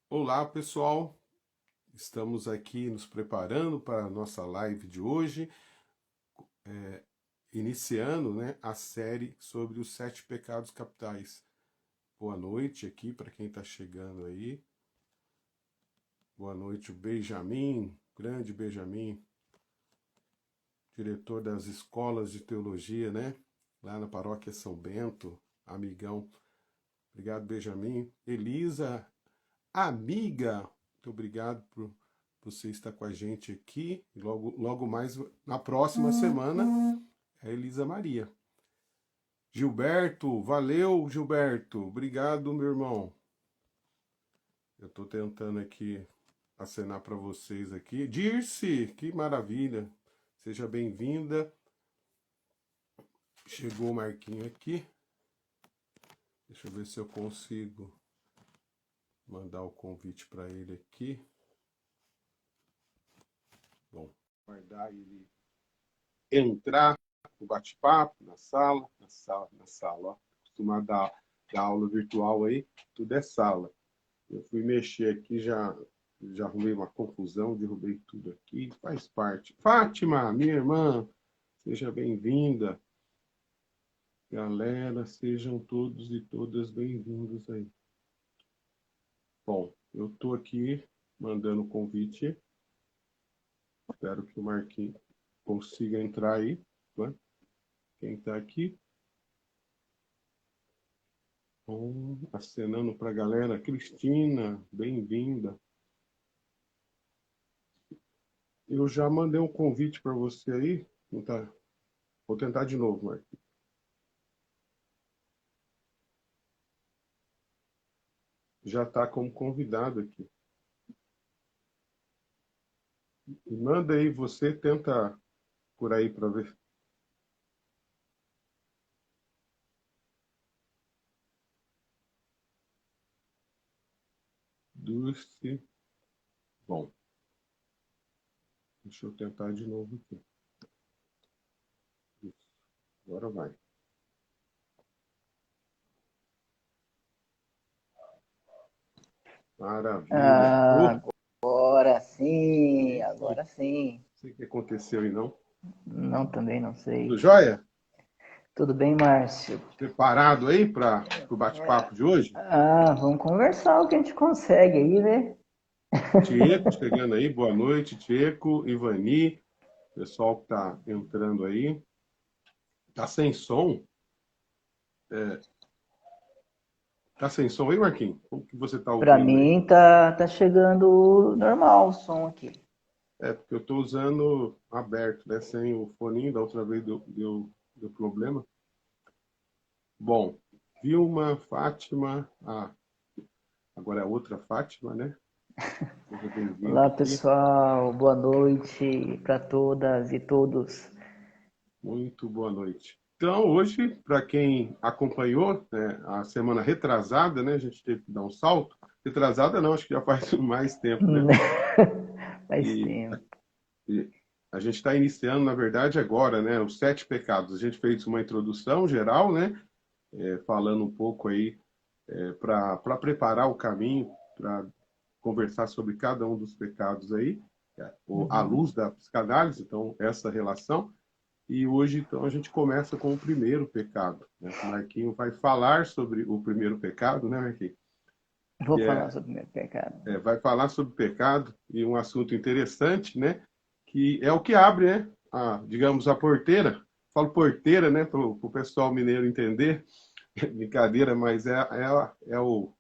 Olá, pessoal. Estamos aqui nos preparando para a nossa live de hoje, iniciando, né, a série sobre os 7 pecados capitais. Boa noite aqui para quem está chegando aí. Boa noite, o Benjamin, grande Benjamin, diretor das escolas de teologia, né? Lá na paróquia São Bento, amigão. Obrigado, Benjamin. Elisa, amiga, muito obrigado por você estar com a gente aqui. Logo mais, na próxima semana, é a Elisa Maria. Gilberto, valeu, Gilberto. Obrigado, meu irmão. Eu estou tentando aqui acenar para vocês aqui. Dirce, que maravilha. Seja bem-vinda. Chegou o Marquinho aqui. Deixa eu ver se eu consigo mandar o convite para ele aqui. Bom, guardar ele entrar no bate-papo, na sala, ó. Acostumado dar aula virtual aí, tudo é sala. Eu fui mexer aqui, já arrumei uma confusão, derrubei tudo aqui, faz parte. Fátima, minha irmã, seja bem-vinda. Galera, sejam todos e todas bem-vindos aí. Bom, eu tô aqui mandando o convite. Espero que o Marquinhos consiga entrar aí, né? Quem tá aqui? Bom, acenando para a galera. Cristina, bem-vinda. Eu já mandei um convite para você aí. Não tá? Vou tentar de novo, Marquinhos. Já está como convidado aqui. E manda aí, você tenta por aí para ver. Dulce. Bom, deixa eu tentar de novo aqui. Isso. Agora vai. Maravilha. Ah, Opa, agora sim, agora sim. não sei o que aconteceu aí, não. Não, também não Tudo sei. jóia? Tudo bem, Márcio? Preparado aí para o bate-papo de hoje? Vamos conversar o que a gente consegue aí, né? Tieco chegando aí, boa noite, Tieco, Ivani, pessoal que está entrando aí. Tá sem som? Tá sem som aí, Marquinhos? Como que você tá Pra ouvindo aí? mim tá chegando normal o som aqui. É, porque eu tô usando aberto, né? Sem o foninho, da outra vez deu problema. Bom, Vilma, Fátima, agora é outra Fátima, né? Seja bem-vinda Olá, aqui. pessoal. Boa noite para todas e todos. Muito boa noite. Então, hoje, para quem acompanhou, né, a semana retrasada, né, a gente teve que dar um salto. Retrasada não, acho que já faz mais tempo, né? Faz E, tempo. e a gente está iniciando, na verdade, agora, né, os 7 pecados. A gente fez uma introdução geral, né, falando um pouco aí para preparar o caminho para conversar sobre cada um dos pecados aí, à luz da psicanálise, então, essa relação. E hoje, então, a gente começa com o primeiro pecado, né? O Marquinho vai falar sobre o primeiro pecado, né, Marquinho? Vou Que falar sobre o meu pecado. vai falar sobre pecado e um assunto interessante, né? Que é o que abre, né? Digamos, a porteira. Falo porteira, né? Para o pessoal mineiro entender. Brincadeira, mas é o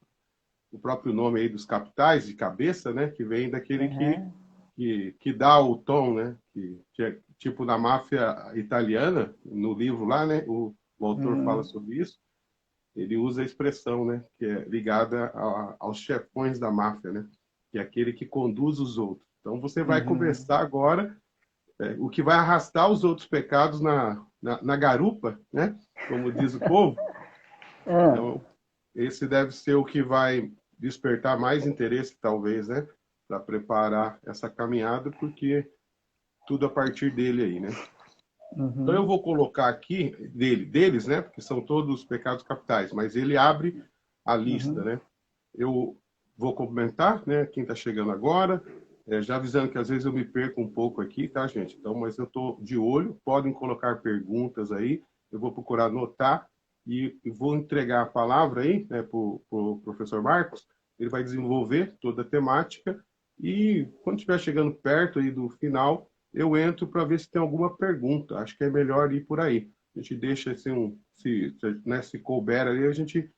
próprio nome aí dos capitais, de cabeça, né? Que vem daquele Uhum. que dá o tom, né? Que é tipo na máfia italiana, no livro lá, né? O autor fala Uhum. sobre isso. Ele usa a expressão, né? Que é ligada aos chefões da máfia, né? Que é aquele que conduz os outros. Então você vai Uhum. conversar agora o que vai arrastar os outros pecados na garupa, né? Como diz o povo. Ah, Então, esse deve ser o que vai despertar mais interesse, talvez, né? Para preparar essa caminhada, porque tudo a partir dele aí, né? Então eu uhum. vou colocar aqui deles, né? Porque são todos pecados capitais, mas ele abre a lista, Uhum. né? Eu vou complementar, né? Quem está chegando agora, já avisando que às vezes eu me perco um pouco aqui, tá, gente? Então, mas eu estou de olho, podem colocar perguntas aí, eu vou procurar anotar e vou entregar a palavra aí, né, para o professor Marcos. Ele vai desenvolver toda a temática e quando estiver chegando perto aí do final, eu entro para ver se tem alguma pergunta. Acho que é melhor ir por aí. A gente deixa assim, se couber ali, a gente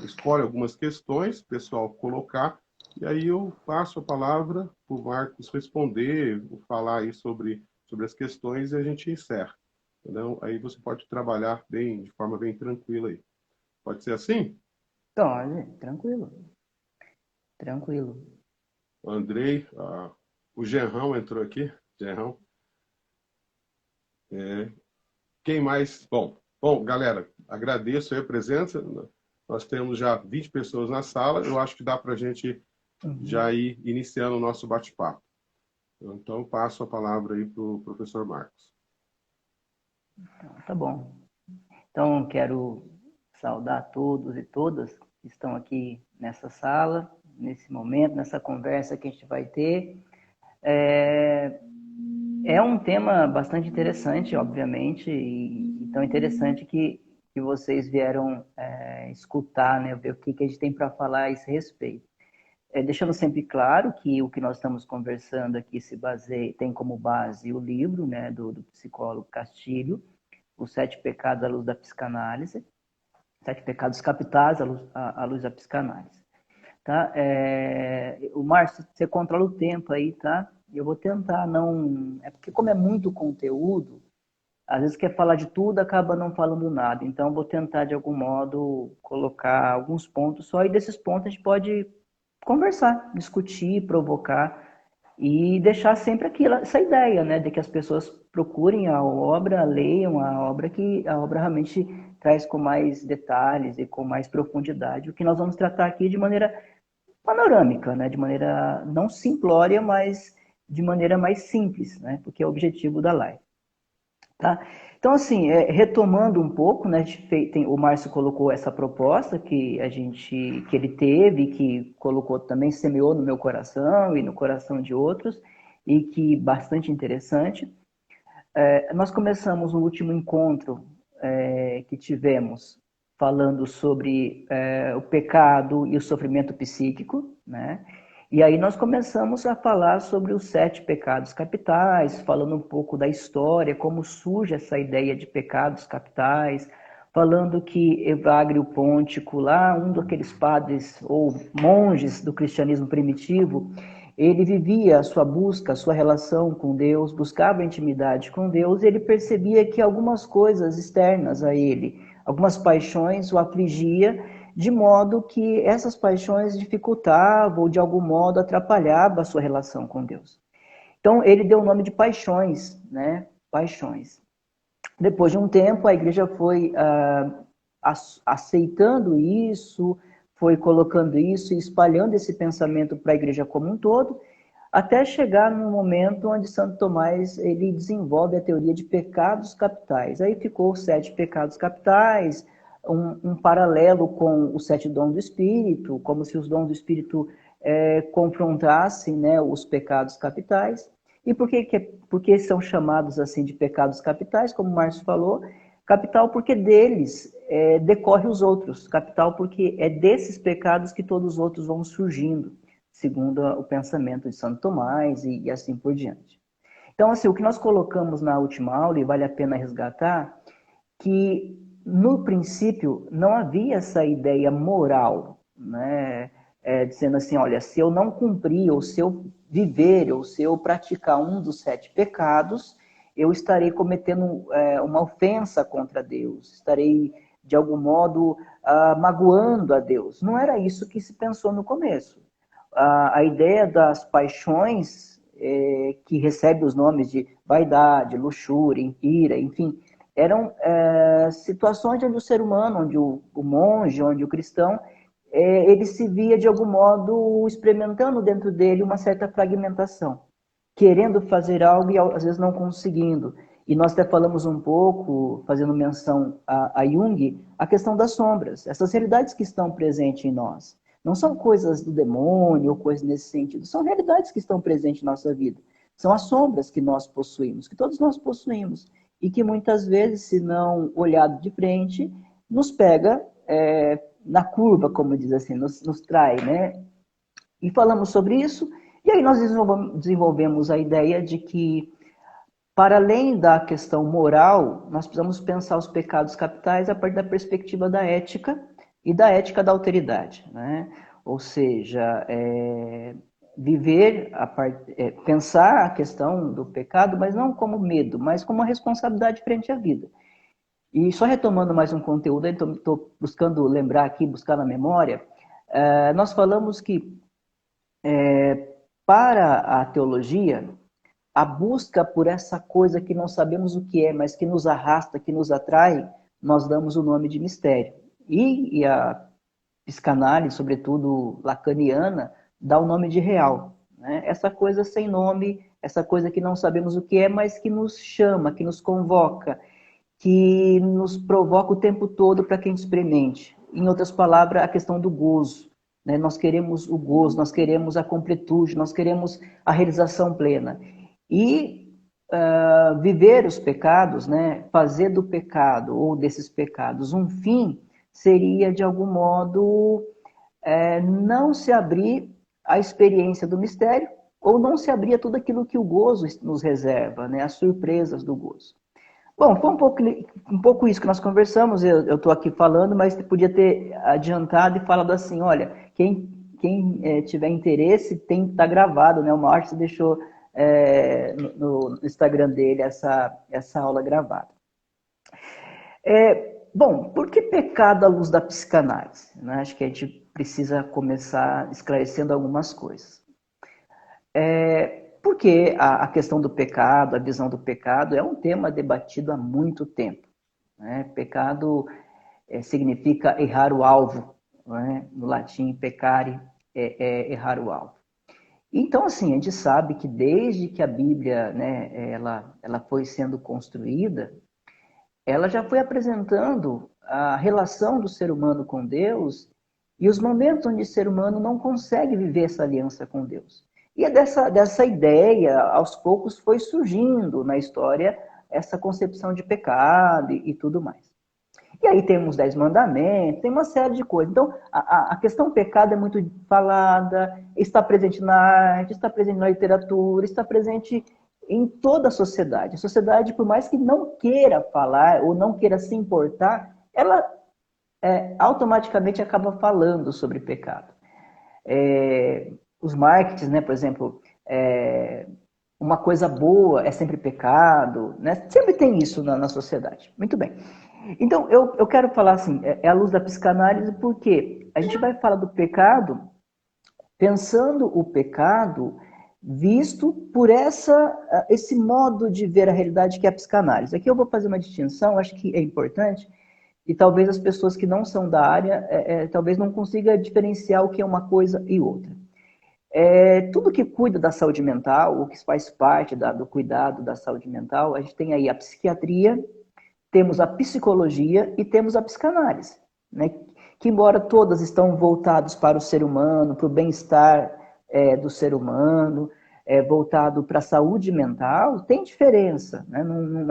escolhe algumas questões, o pessoal colocar, e aí eu passo a palavra para o Marcos responder, falar aí sobre as questões e a gente encerra. Então, aí você pode trabalhar de forma bem tranquila aí. Pode ser assim? Então, olha, tranquilo, tranquilo. O Andrei, o Gerrão entrou aqui. Gerrão. Quem mais? Bom, galera, agradeço aí a presença. Nós temos já 20 pessoas na sala. Eu acho que dá para a gente Uhum. já ir iniciando o nosso bate-papo. Então, eu passo a palavra aí para o professor Marcos. Então, tá bom. Então, quero saudar todos e todas que estão aqui nessa sala, nesse momento, nessa conversa que a gente vai ter. É um tema bastante interessante, obviamente, e tão interessante que vocês vieram escutar, né, ver o que a gente tem para falar a esse respeito. Deixando sempre claro que o que nós estamos conversando aqui tem como base o livro, né, do psicólogo Castilho, Os Sete Pecados à Luz da Psicanálise, Sete Pecados Capitais à luz da psicanálise. Tá? O Márcio, você controla o tempo aí, tá? Eu vou tentar não... É porque como é muito conteúdo, às vezes quer falar de tudo, acaba não falando nada. Então, eu vou tentar, de algum modo, colocar alguns pontos só, e desses pontos a gente pode conversar, discutir, provocar, e deixar sempre essa ideia, né, de que as pessoas procurem a obra, leiam a obra, que a obra realmente traz com mais detalhes e com mais profundidade o que nós vamos tratar aqui de maneira panorâmica, né, de maneira não simplória, mas de maneira mais simples, né, porque é o objetivo da live. Tá? Então, assim, retomando um pouco, né, o Márcio colocou essa proposta que ele teve, que colocou também, semeou no meu coração e no coração de outros, e que bastante interessante. Nós começamos no último encontro que tivemos falando sobre o pecado e o sofrimento psíquico, né? E aí nós começamos a falar sobre os sete pecados capitais, falando um pouco da história, como surge essa ideia de pecados capitais, falando que Evagrio Pontico, lá, um daqueles padres ou monges do cristianismo primitivo, ele vivia a sua busca, a sua relação com Deus, buscava intimidade com Deus, e ele percebia que algumas coisas externas a ele, algumas paixões o afligia, de modo que essas paixões dificultavam ou de algum modo atrapalhavam a sua relação com Deus. Então ele deu o nome de paixões, né? Paixões. Depois de um tempo, a igreja foi aceitando isso, foi colocando isso e espalhando esse pensamento para a igreja como um todo, até chegar no momento onde Santo Tomás ele desenvolve a teoria de pecados capitais. Aí ficou os sete pecados capitais, um paralelo com os sete dons do Espírito, como se os dons do Espírito confrontassem, né, os pecados capitais. E por que são chamados assim de pecados capitais, como o Márcio falou? Capital porque deles decorre os outros. Capital porque é desses pecados que todos os outros vão surgindo, segundo o pensamento de Santo Tomás e assim por diante. Então, assim, o que nós colocamos na última aula, e vale a pena resgatar, que no princípio não havia essa ideia moral, né? Dizendo assim, olha, se eu não cumprir, ou se eu viver, ou se eu praticar um dos sete pecados, eu estarei cometendo uma ofensa contra Deus, estarei, de algum modo, magoando a Deus. Não era isso que se pensou no começo. A ideia das paixões, que recebe os nomes de vaidade, luxúria, ira, enfim, eram situações onde o ser humano, onde o monge, onde o cristão, ele se via de algum modo experimentando dentro dele uma certa fragmentação, querendo fazer algo e às vezes não conseguindo. E nós até falamos um pouco, fazendo menção a Jung, a questão das sombras, essas realidades que estão presentes em nós. Não são coisas do demônio ou coisas nesse sentido. São realidades que estão presentes na nossa vida. São as sombras que nós possuímos, que todos nós possuímos. E que muitas vezes, se não olhado de frente, nos pega na curva, como diz assim, nos trai, né? E falamos sobre isso, e aí nós desenvolvemos a ideia de que, para além da questão moral, nós precisamos pensar os pecados capitais a partir da perspectiva da ética e da ética da alteridade, né? Ou seja, viver, pensar a questão do pecado, mas não como medo, mas como uma responsabilidade frente à vida. E só retomando mais um conteúdo, estou buscando lembrar aqui, buscar na memória, nós falamos que para a teologia, a busca por essa coisa que não sabemos o que é, mas que nos arrasta, que nos atrai, nós damos o nome de mistério. E a psicanálise, sobretudo lacaniana, dá o nome de real. Né? Essa coisa sem nome, essa coisa que não sabemos o que é, mas que nos chama, que nos convoca, que nos provoca o tempo todo para que a gente experimente. Em outras palavras, a questão do gozo. Né? Nós queremos o gozo, nós queremos a completude, nós queremos a realização plena. E viver os pecados, né? Fazer do pecado ou desses pecados um fim, seria, de algum modo, não se abrir à experiência do mistério ou não se abrir a tudo aquilo que o gozo nos reserva, né? As surpresas do gozo. Bom, foi um pouco isso que nós conversamos, eu estou aqui falando, mas podia ter adiantado e falado assim, olha, quem tiver interesse tem que estar gravado, né? O Márcio deixou no Instagram dele essa aula gravada. Bom, por que pecado à luz da psicanálise? Né? Acho que a gente precisa começar esclarecendo algumas coisas. Porque a questão do pecado, a visão do pecado, é um tema debatido há muito tempo. Né? Pecado significa errar o alvo. Né? No latim, peccare é errar o alvo. Então, assim, a gente sabe que desde que a Bíblia, né, ela foi sendo construída, ela já foi apresentando a relação do ser humano com Deus e os momentos onde o ser humano não consegue viver essa aliança com Deus. E dessa ideia, aos poucos, foi surgindo na história essa concepção de pecado e tudo mais. E aí tem os 10 mandamentos, tem uma série de coisas. Então, a questão pecado é muito falada, está presente na arte, está presente na literatura, está presente em toda a sociedade. A sociedade, por mais que não queira falar ou não queira se importar, ela automaticamente acaba falando sobre pecado. Os marketings, né, por exemplo, uma coisa boa é sempre pecado, né? Sempre tem isso na sociedade. Muito bem. Então, eu quero falar assim, é a luz da psicanálise, porque a gente vai falar do pecado pensando o pecado visto por esse modo de ver a realidade que é a psicanálise. Aqui eu vou fazer uma distinção, acho que é importante, e talvez as pessoas que não são da área, talvez não consigam diferenciar o que é uma coisa e outra. Tudo que cuida da saúde mental, o que faz parte do cuidado da saúde mental, a gente tem aí a psiquiatria, temos a psicologia e temos a psicanálise, né? Que, embora todas estão voltadas para o ser humano, para o bem-estar do ser humano, voltado para a saúde mental, tem diferença, né?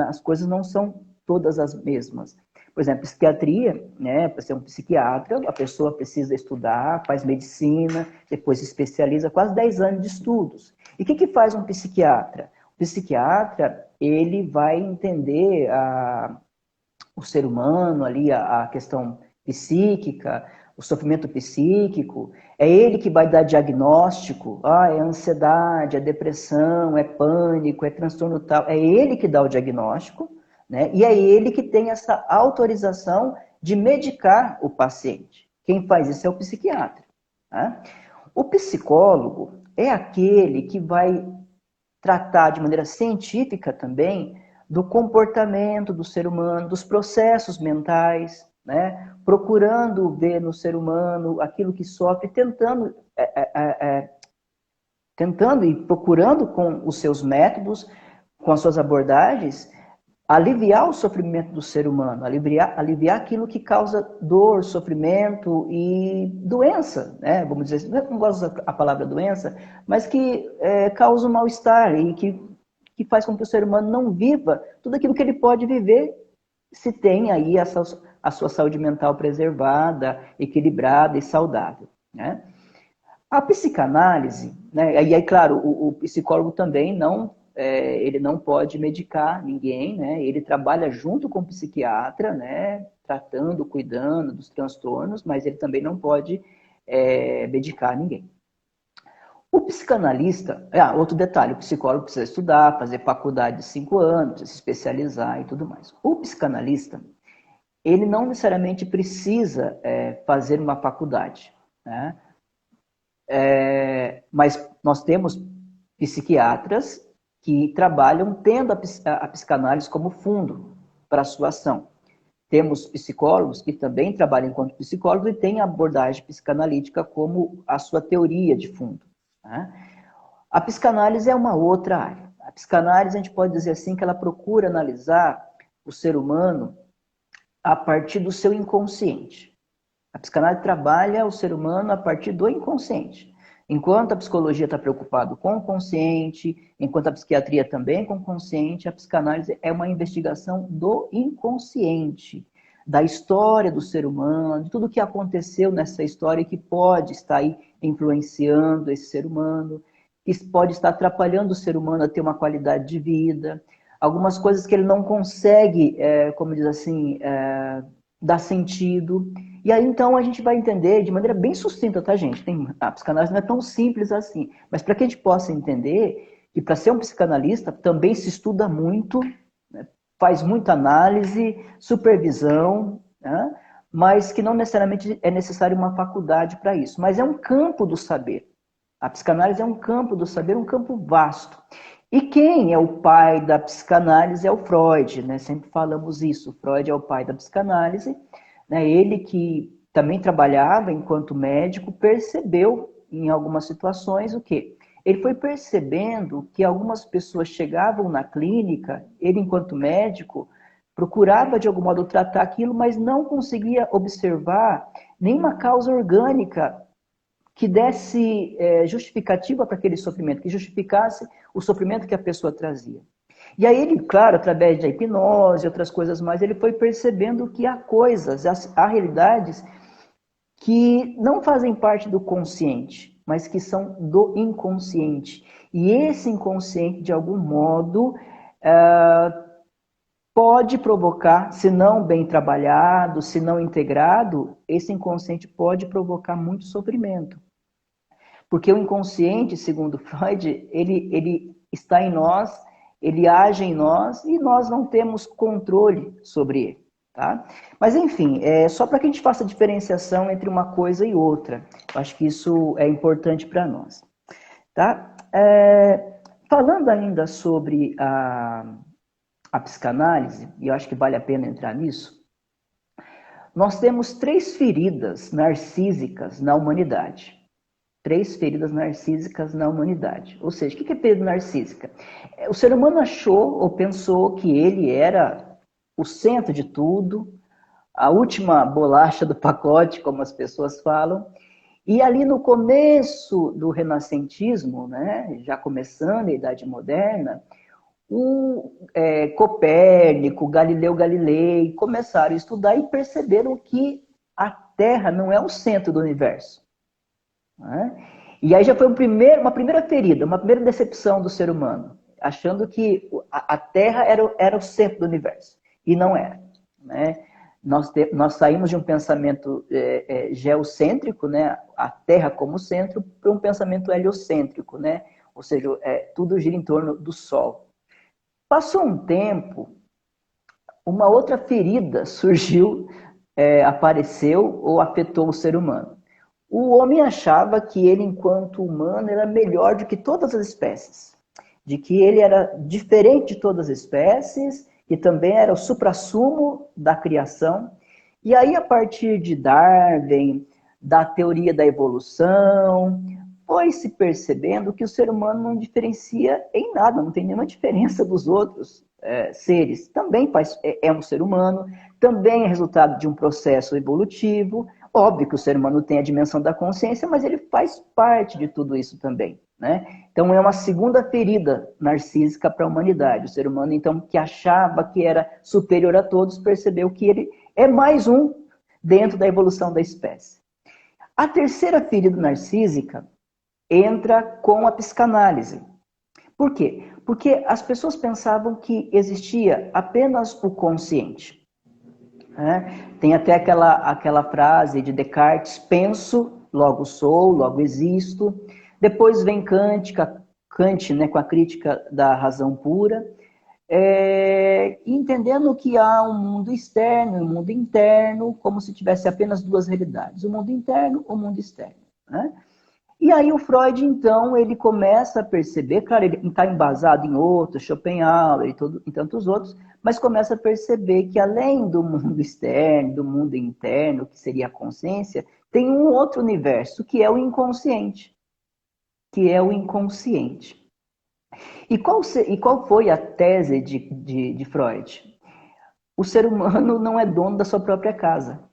As coisas não são todas as mesmas. Por exemplo, psiquiatria, né? Para ser um psiquiatra, a pessoa precisa estudar, faz medicina, depois se especializa, quase 10 anos de estudos. E o que faz um psiquiatra? O psiquiatra, ele vai entender o ser humano ali, a questão psíquica, o sofrimento psíquico, é ele que vai dar diagnóstico, é ansiedade, é depressão, é pânico, é transtorno tal, é ele que dá o diagnóstico, né? E é ele que tem essa autorização de medicar o paciente. Quem faz isso é o psiquiatra. Tá? O psicólogo é aquele que vai tratar de maneira científica também do comportamento do ser humano, dos processos mentais, né? Procurando ver no ser humano aquilo que sofre, tentando e procurando com os seus métodos, com as suas abordagens, aliviar o sofrimento do ser humano, aliviar aquilo que causa dor, sofrimento e doença, né? Vamos dizer, não gosto da palavra doença, mas que causa um mal-estar e que faz com que o ser humano não viva tudo aquilo que ele pode viver se tem aí a sua saúde mental preservada, equilibrada e saudável, né? A psicanálise, né? E aí, claro, o psicólogo também ele não pode medicar ninguém, né? Ele trabalha junto com o psiquiatra, né? Tratando, cuidando dos transtornos, mas ele também não pode medicar ninguém. O psicanalista, outro detalhe, o psicólogo precisa estudar, fazer faculdade de 5 anos, se especializar e tudo mais. O psicanalista, ele não necessariamente precisa fazer uma faculdade, né? Mas nós temos psiquiatras que trabalham tendo a psicanálise como fundo para a sua ação. Temos psicólogos que também trabalham enquanto psicólogos e têm a abordagem psicanalítica como a sua teoria de fundo, né? A psicanálise é uma outra área. A psicanálise, a gente pode dizer assim, que ela procura analisar o ser humano a partir do seu inconsciente. A psicanálise trabalha o ser humano a partir do inconsciente. Enquanto a psicologia está preocupada com o consciente, enquanto a psiquiatria também com o consciente, a psicanálise é uma investigação do inconsciente, da história do ser humano, de tudo o que aconteceu nessa história que pode estar aí influenciando esse ser humano, que pode estar atrapalhando o ser humano a ter uma qualidade de vida, algumas coisas que ele não consegue, como diz assim, dar sentido. E aí, então, a gente vai entender de maneira bem sucinta, tá, gente? A psicanálise não é tão simples assim. Mas para que a gente possa entender que para ser um psicanalista também se estuda muito, né? Faz muita análise, supervisão, né? Mas que não necessariamente é necessário uma faculdade para isso. Mas é um campo do saber. A psicanálise é um campo do saber, um campo vasto. E quem é o pai da psicanálise é o Freud, né? Sempre falamos isso. O Freud é o pai da psicanálise. Ele que também trabalhava enquanto médico, percebeu em algumas situações o quê? Ele foi percebendo que algumas pessoas chegavam na clínica, ele enquanto médico, procurava de algum modo tratar aquilo, mas não conseguia observar nenhuma causa orgânica que desse justificativa para aquele sofrimento, que justificasse o sofrimento que a pessoa trazia. E aí ele, claro, através da hipnose e outras coisas mais, ele foi percebendo que há coisas, há realidades que não fazem parte do consciente, mas que são do inconsciente. E esse inconsciente, de algum modo, pode provocar, se não bem trabalhado, se não integrado, esse inconsciente pode provocar muito sofrimento. Porque o inconsciente, segundo Freud, ele está em nós, ele age em nós e nós não temos controle sobre ele, tá? Mas, enfim, só para que a gente faça a diferenciação entre uma coisa e outra. Eu acho que isso é importante para nós, tá? Falando ainda sobre a psicanálise, e eu acho que vale a pena entrar nisso, nós temos 3 feridas narcísicas na humanidade. 3 feridas narcísicas na humanidade. Ou seja, o que é ferida narcísica? O ser humano achou ou pensou que ele era o centro de tudo, a última bolacha do pacote, como as pessoas falam. E ali no começo do renascentismo, né, já começando a Idade Moderna, Copérnico, Galileu Galilei começaram a estudar e perceberam que a Terra não é o centro do universo. E aí já foi uma primeira ferida, uma primeira decepção do ser humano, achando que a Terra era o centro do universo, e não era, né? Nós saímos de um pensamento geocêntrico, né? A Terra como centro, para um pensamento heliocêntrico, né? Ou seja, tudo gira em torno do Sol. Passou um tempo, uma outra ferida surgiu, apareceu ou afetou o ser humano. O homem achava que ele, enquanto humano, era melhor do que todas as espécies. De que ele era diferente de todas as espécies, que também era o suprassumo da criação. E aí, a partir de Darwin, da teoria da evolução, foi se percebendo que o ser humano não diferencia em nada, não tem nenhuma diferença dos outros. seres. Também é um ser humano, também é resultado de um processo evolutivo. Óbvio que o ser humano tem a dimensão da consciência, mas ele faz parte de tudo isso também, né? Então é uma segunda ferida narcísica para a humanidade. O ser humano, então, que achava que era superior a todos, percebeu que ele é mais um dentro da evolução da espécie. A terceira ferida narcísica entra com a psicanálise. Por quê? Porque as pessoas pensavam que existia apenas o consciente. Tem até aquela frase de Descartes: penso, logo sou, logo existo. Depois vem Kant, né, com a crítica da razão pura, entendendo que há um mundo externo e um mundo interno, como se tivesse apenas duas realidades: o mundo interno e o mundo externo. Né? E aí o Freud, então, ele começa a perceber, claro, ele está embasado em outros, Schopenhauer e tantos outros, mas começa a perceber que além do mundo externo, do mundo interno, que seria a consciência, tem um outro universo, que é o inconsciente. E qual foi a tese de Freud? O ser humano não é dono da sua própria casa.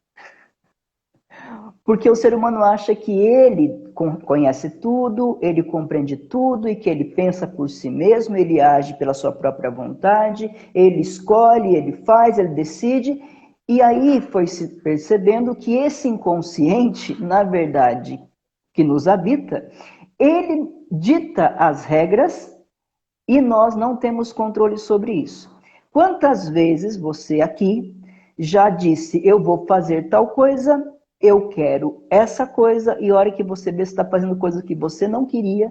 Porque o ser humano acha que ele conhece tudo, ele compreende tudo e que ele pensa por si mesmo, ele age pela sua própria vontade, ele escolhe, ele faz, ele decide. E aí foi se percebendo que esse inconsciente, na verdade, que nos habita, ele dita as regras e nós não temos controle sobre isso. Quantas vezes você aqui já disse: eu vou fazer tal coisa, eu quero essa coisa, e a hora que você vê, você está fazendo coisas que você não queria,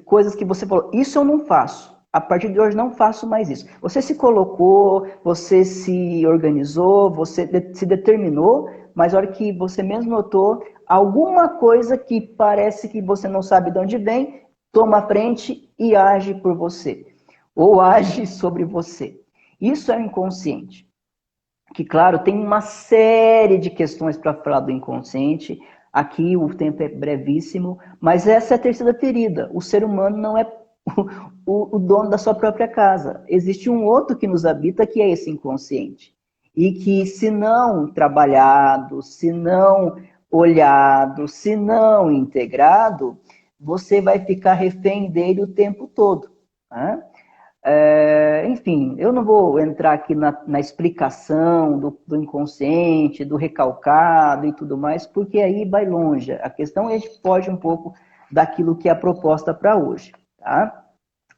coisas que você falou: isso eu não faço, a partir de hoje não faço mais isso. Você se colocou, você se organizou, você se determinou, mas a hora que você mesmo notou, alguma coisa que parece que você não sabe de onde vem, toma a frente e age por você, ou age sobre você. Isso é o inconsciente. Que, claro, tem uma série de questões para falar do inconsciente. Aqui o tempo é brevíssimo, mas essa é a terceira ferida. O ser humano não é o dono da sua própria casa. Existe um outro que nos habita, que é esse inconsciente. E que, se não trabalhado, se não olhado, se não integrado, você vai ficar refém dele o tempo todo. Né? Enfim, eu não vou entrar aqui na explicação do inconsciente, do recalcado e tudo mais, porque aí vai longe. A questão é que foge um pouco daquilo que é a proposta para hoje, tá?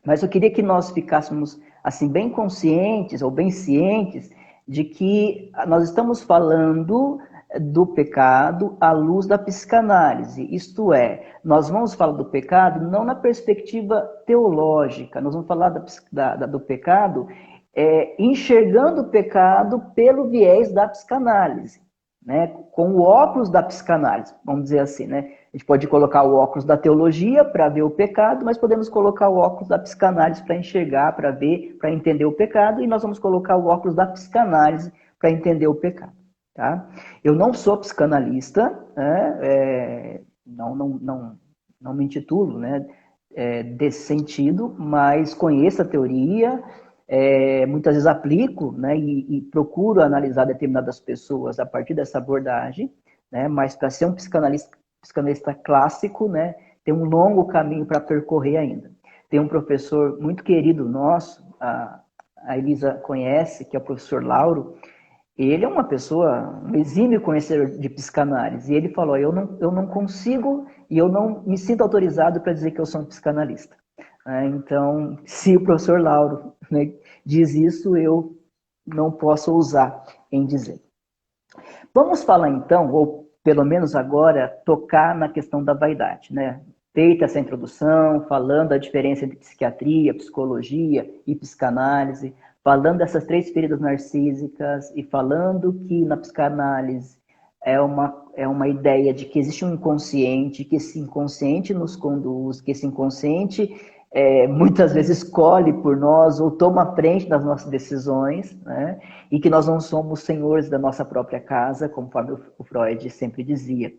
Mas eu queria que nós ficássemos assim bem conscientes ou bem cientes de que nós estamos falando do pecado à luz da psicanálise. Isto é, nós vamos falar do pecado não na perspectiva teológica, nós vamos falar do pecado enxergando o pecado pelo viés da psicanálise, né? Com o óculos da psicanálise, vamos dizer assim, né? A gente pode colocar o óculos da teologia para ver o pecado, mas podemos colocar o óculos da psicanálise para enxergar, para ver, para entender o pecado, e nós vamos colocar o óculos da psicanálise para entender o pecado. Tá? Eu não sou psicanalista, né? Não me intitulo, né? Desse sentido, mas conheço a teoria, muitas vezes aplico, né? E procuro analisar determinadas pessoas a partir dessa abordagem, né? Mas para ser um psicanalista clássico, né? Tem um longo caminho para percorrer ainda. Tem um professor muito querido nosso, a Elisa conhece, que é o professor Lauro. Ele é uma pessoa, um exímio conhecedor de psicanálise. E ele falou: eu não consigo e eu não me sinto autorizado para dizer que eu sou um psicanalista. Então, se o professor Lauro, né, diz isso, eu não posso ousar em dizer. Vamos falar então, ou pelo menos agora, tocar na questão da vaidade, né? Feita essa introdução, falando a diferença entre psiquiatria, psicologia e psicanálise, falando dessas três feridas narcísicas e falando que na psicanálise é uma ideia de que existe um inconsciente, que esse inconsciente nos conduz, que esse inconsciente muitas vezes escolhe por nós ou toma frente das nossas decisões, né? E que nós não somos senhores da nossa própria casa, conforme o Freud sempre dizia.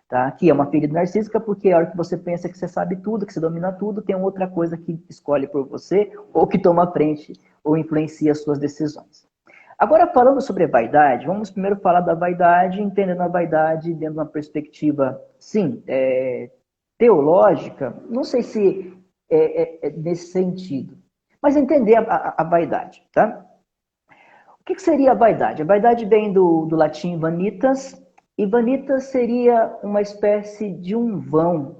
Tá? Que é uma ferida narcísica, porque a hora que você pensa que você sabe tudo, que você domina tudo, tem outra coisa que escolhe por você ou que toma frente ou influencia as suas decisões. Agora, falando sobre a vaidade, vamos primeiro falar da vaidade, entendendo a vaidade dentro de uma perspectiva, sim, teológica, não sei se é nesse sentido, mas entender a vaidade, tá? O que seria a vaidade? A vaidade vem do latim vanitas, e vanitas seria uma espécie de um vão,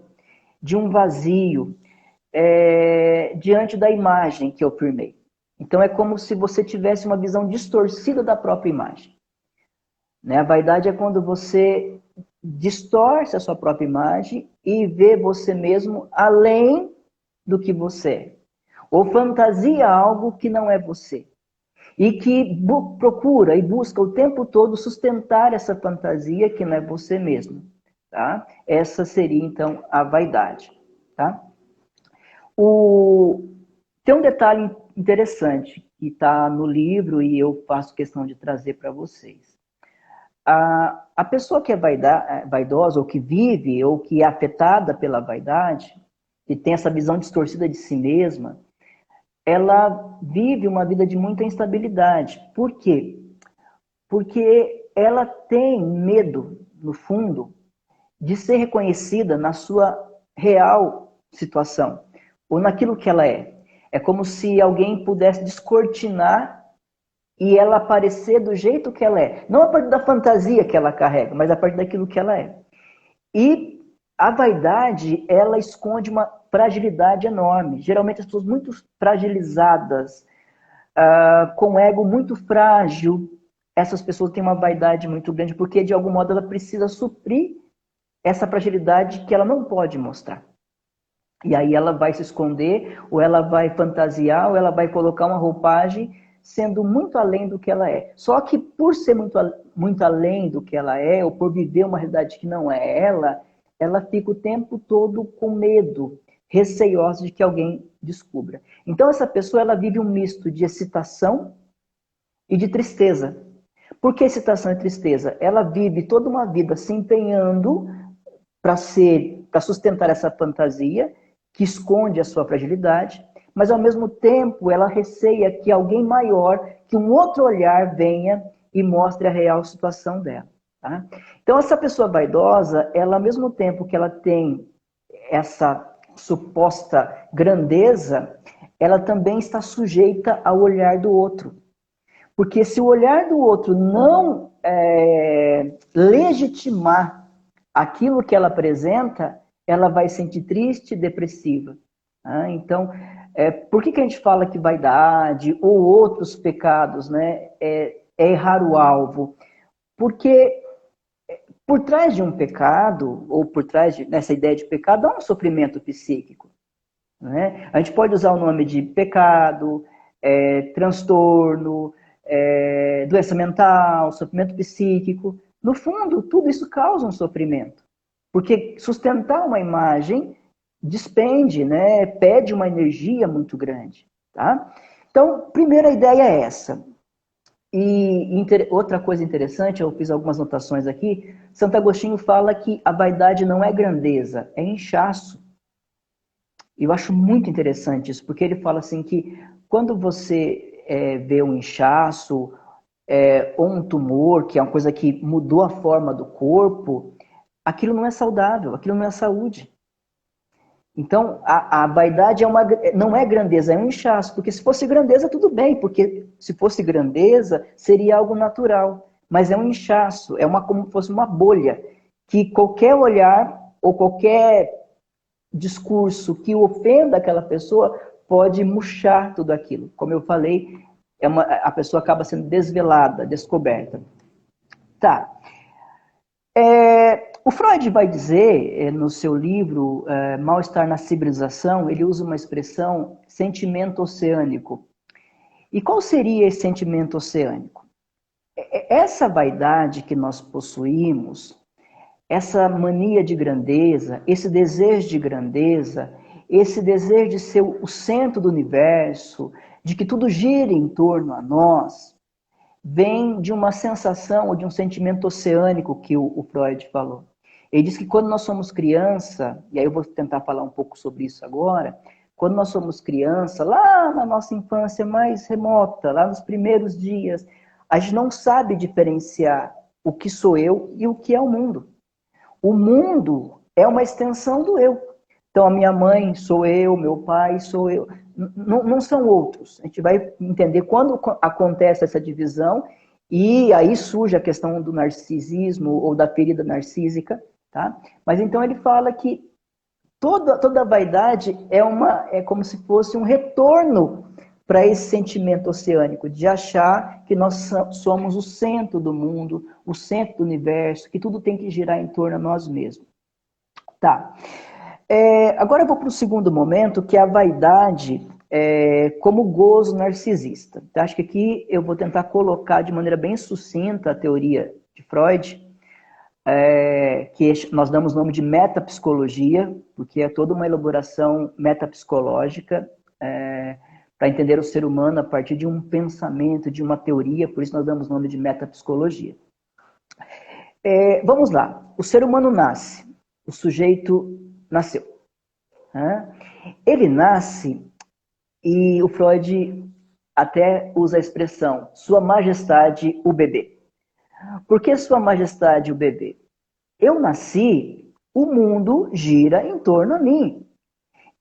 de um vazio, diante da imagem que eu firmei. Então é como se você tivesse uma visão distorcida da própria imagem. Né? A vaidade é quando você distorce a sua própria imagem e vê você mesmo além do que você é. Ou fantasia algo que não é você. E que procura e busca o tempo todo sustentar essa fantasia que não é você mesmo. Tá? Essa seria, então, a vaidade. Tá? Tem um detalhe interessante que está no livro e eu faço questão de trazer para vocês. A pessoa que é vaidosa, ou que vive, ou que é afetada pela vaidade, que tem essa visão distorcida de si mesma, ela vive uma vida de muita instabilidade. Por quê? Porque ela tem medo, no fundo, de ser reconhecida na sua real situação, ou naquilo que ela é. É como se alguém pudesse descortinar e ela aparecer do jeito que ela é. Não a partir da fantasia que ela carrega, mas a partir daquilo que ela é. E a vaidade, ela esconde uma fragilidade enorme. Geralmente as pessoas muito fragilizadas, com ego muito frágil, essas pessoas têm uma vaidade muito grande, porque de algum modo ela precisa suprir essa fragilidade que ela não pode mostrar. E aí ela vai se esconder, ou ela vai fantasiar, ou ela vai colocar uma roupagem sendo muito além do que ela é. Só que por ser muito além do que ela é, ou por viver uma realidade que não é ela fica o tempo todo com medo, receiosa de que alguém descubra. Então essa pessoa ela vive um misto de excitação e de tristeza. Por que excitação e tristeza? Ela vive toda uma vida se empenhando para sustentar essa fantasia que esconde a sua fragilidade, mas ao mesmo tempo ela receia que alguém maior, que um outro olhar venha e mostre a real situação dela. Tá? Então essa pessoa vaidosa, ela ao mesmo tempo que ela tem essa suposta grandeza, ela também está sujeita ao olhar do outro. Porque se o olhar do outro não legitimar aquilo que ela apresenta, ela vai se sentir triste, depressiva. Então, por que a gente fala que vaidade ou outros pecados, né, é errar o alvo? Porque por trás de um pecado, ou por trás dessa ideia de pecado, há um sofrimento psíquico. Né? A gente pode usar o nome de pecado, transtorno, doença mental, sofrimento psíquico. No fundo, tudo isso causa um sofrimento. Porque sustentar uma imagem despende, né, pede uma energia muito grande. Tá? Então, primeira ideia é essa. E outra coisa interessante, eu fiz algumas anotações aqui, Santo Agostinho fala que a vaidade não é grandeza, é inchaço. Eu acho muito interessante isso, porque ele fala assim que quando você vê um inchaço ou um tumor, que é uma coisa que mudou a forma do corpo, aquilo não é saudável, aquilo não é saúde. Então, a vaidade não é grandeza, é um inchaço. Porque se fosse grandeza, tudo bem. Porque se fosse grandeza, seria algo natural. Mas é um inchaço, como se fosse uma bolha. Que qualquer olhar ou qualquer discurso que ofenda aquela pessoa pode murchar tudo aquilo. Como eu falei, a pessoa acaba sendo desvelada, descoberta. Tá. O Freud vai dizer, no seu livro Mal-Estar na Civilização, ele usa uma expressão sentimento oceânico. E qual seria esse sentimento oceânico? Essa vaidade que nós possuímos, essa mania de grandeza, esse desejo de grandeza, esse desejo de ser o centro do universo, de que tudo gire em torno a nós, vem de uma sensação ou de um sentimento oceânico que o Freud falou. Ele diz que quando nós somos criança, e aí eu vou tentar falar um pouco sobre isso agora, quando nós somos criança, lá na nossa infância mais remota, lá nos primeiros dias, a gente não sabe diferenciar o que sou eu e o que é o mundo. O mundo é uma extensão do eu. Então, a minha mãe sou eu, meu pai sou eu. Não são outros. A gente vai entender quando acontece essa divisão e aí surge a questão do narcisismo ou da ferida narcísica, tá? Mas então ele fala que toda vaidade é como se fosse um retorno para esse sentimento oceânico, de achar que nós somos o centro do mundo, o centro do universo, que tudo tem que girar em torno de nós mesmos. Tá. Agora eu vou para o segundo momento, que é a vaidade como gozo narcisista. Então, acho que aqui eu vou tentar colocar de maneira bem sucinta a teoria de Freud, que nós damos o nome de metapsicologia, porque é toda uma elaboração metapsicológica para entender o ser humano a partir de um pensamento, de uma teoria, por isso nós damos o nome de metapsicologia. Vamos lá. O ser humano nasce, o sujeito nasceu. Ele nasce e o Freud até usa a expressão Sua Majestade o bebê. Por que Sua Majestade o bebê? Eu nasci, o mundo gira em torno a mim.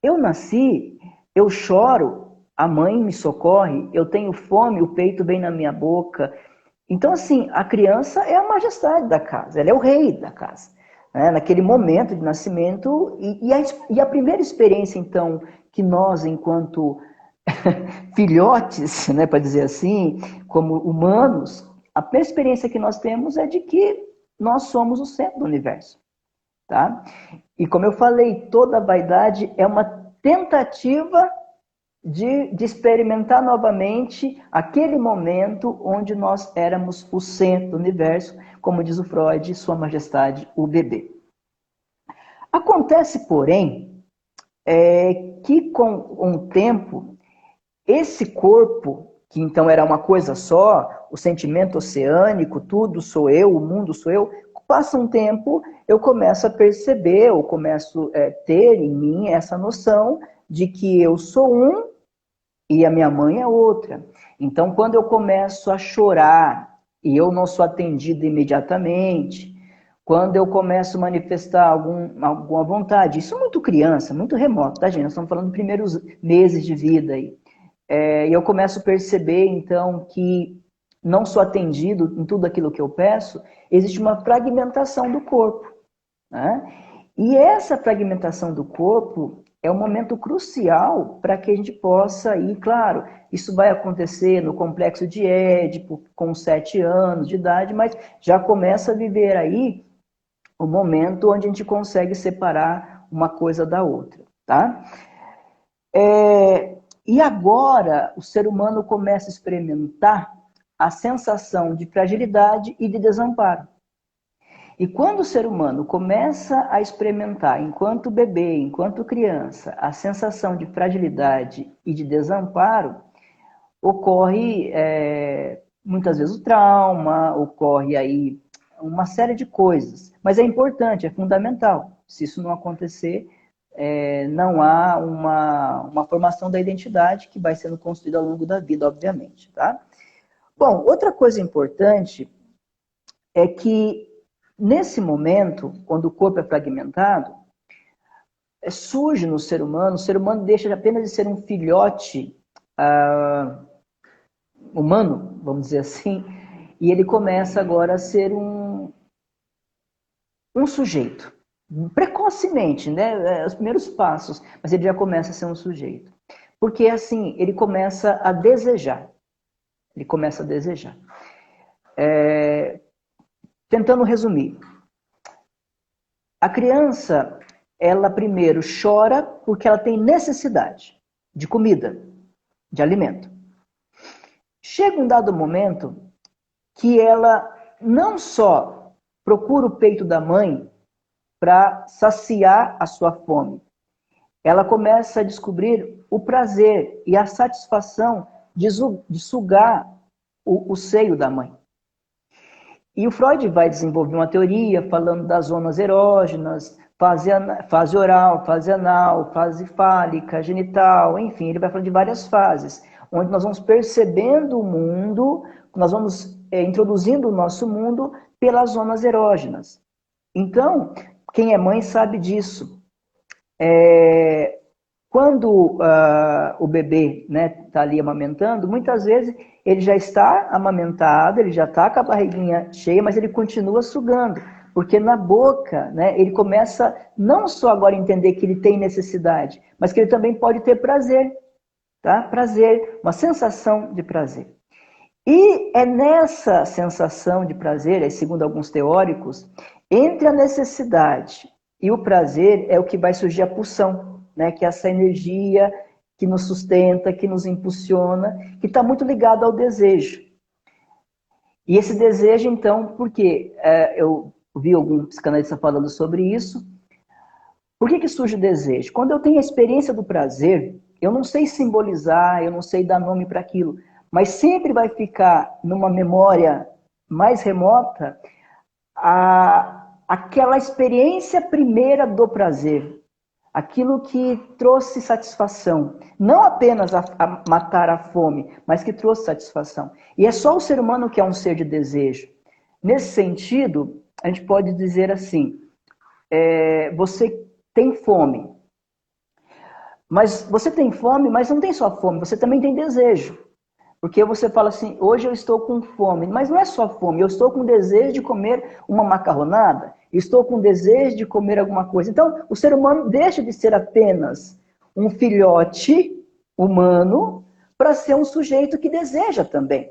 Eu nasci, eu choro, a mãe me socorre, eu tenho fome, o peito vem na minha boca. Então, assim, a criança é a majestade da casa, ela é o rei da casa. Naquele momento de nascimento, e a primeira experiência, então, que nós, enquanto filhotes, para dizer assim, como humanos, a primeira experiência que nós temos é de que nós somos o centro do universo. Tá? E como eu falei, toda vaidade é uma tentativa de experimentar novamente aquele momento onde nós éramos o centro do universo, como diz o Freud, Sua Majestade, o bebê. Acontece, porém, que com o tempo, esse corpo, que então era uma coisa só, o sentimento oceânico, tudo sou eu, o mundo sou eu, passa um tempo, eu começo a perceber, ou começo a ter em mim essa noção de que eu sou um e a minha mãe é outra. Então, quando eu começo a chorar e eu não sou atendido imediatamente, quando eu começo a manifestar alguma vontade, isso é muito criança, muito remoto, tá, gente? Nós estamos falando dos primeiros meses de vida aí. E eu começo a perceber, então, que não sou atendido em tudo aquilo que eu peço, existe uma fragmentação do corpo. Né? E essa fragmentação do corpo é um momento crucial para que a gente possa ir, claro, isso vai acontecer no complexo de Édipo, com 7 anos de idade, mas já começa a viver aí o momento onde a gente consegue separar uma coisa da outra. Tá? E agora o ser humano começa a experimentar a sensação de fragilidade e de desamparo. E quando o ser humano começa a experimentar, enquanto bebê, enquanto criança, a sensação de fragilidade e de desamparo, ocorre muitas vezes o trauma, ocorre aí uma série de coisas. Mas é importante, é fundamental. Se isso não acontecer, não há uma formação da identidade que vai sendo construída ao longo da vida, obviamente. Tá? Bom, outra coisa importante é que nesse momento, quando o corpo é fragmentado, surge no ser humano, o ser humano deixa apenas de ser um filhote humano, vamos dizer assim, e ele começa agora a ser um sujeito. Precocemente, né? Os primeiros passos, mas ele já começa a ser um sujeito. Porque assim, ele começa a desejar. Ele começa a desejar. Tentando resumir. A criança, ela primeiro chora porque ela tem necessidade de comida, de alimento. Chega um dado momento que ela não só procura o peito da mãe para saciar a sua fome, ela começa a descobrir o prazer e a satisfação de sugar o seio da mãe. E o Freud vai desenvolver uma teoria falando das zonas erógenas, fase oral, fase anal, fase fálica, genital, enfim, ele vai falar de várias fases, onde nós vamos percebendo o mundo, nós vamos introduzindo o nosso mundo pelas zonas erógenas. Então, quem é mãe sabe disso. Quando o bebê tá ali amamentando, muitas vezes ele já está amamentado, ele já está com a barriguinha cheia, mas ele continua sugando. Porque na boca, ele começa não só agora a entender que ele tem necessidade, mas que ele também pode ter prazer. Tá? Prazer, uma sensação de prazer. E é nessa sensação de prazer, segundo alguns teóricos, entre a necessidade e o prazer é o que vai surgir a pulsão. Que é essa energia que nos sustenta, que nos impulsiona, que está muito ligado ao desejo. E esse desejo, então, por quê? Eu vi algum psicanalista falando sobre isso. Por que surge o desejo? Quando eu tenho a experiência do prazer, eu não sei simbolizar, eu não sei dar nome para aquilo, mas sempre vai ficar numa memória mais remota aquela experiência primeira do prazer. Aquilo que trouxe satisfação. Não apenas a matar a fome, mas que trouxe satisfação. E é só o ser humano que é um ser de desejo. Nesse sentido, a gente pode dizer assim, você tem fome. Mas você tem fome, mas não tem só fome, você também tem desejo. Porque você fala assim, hoje eu estou com fome. Mas não é só fome, eu estou com desejo de comer uma macarronada, estou com desejo de comer alguma coisa. Então, o ser humano deixa de ser apenas um filhote humano para ser um sujeito que deseja também.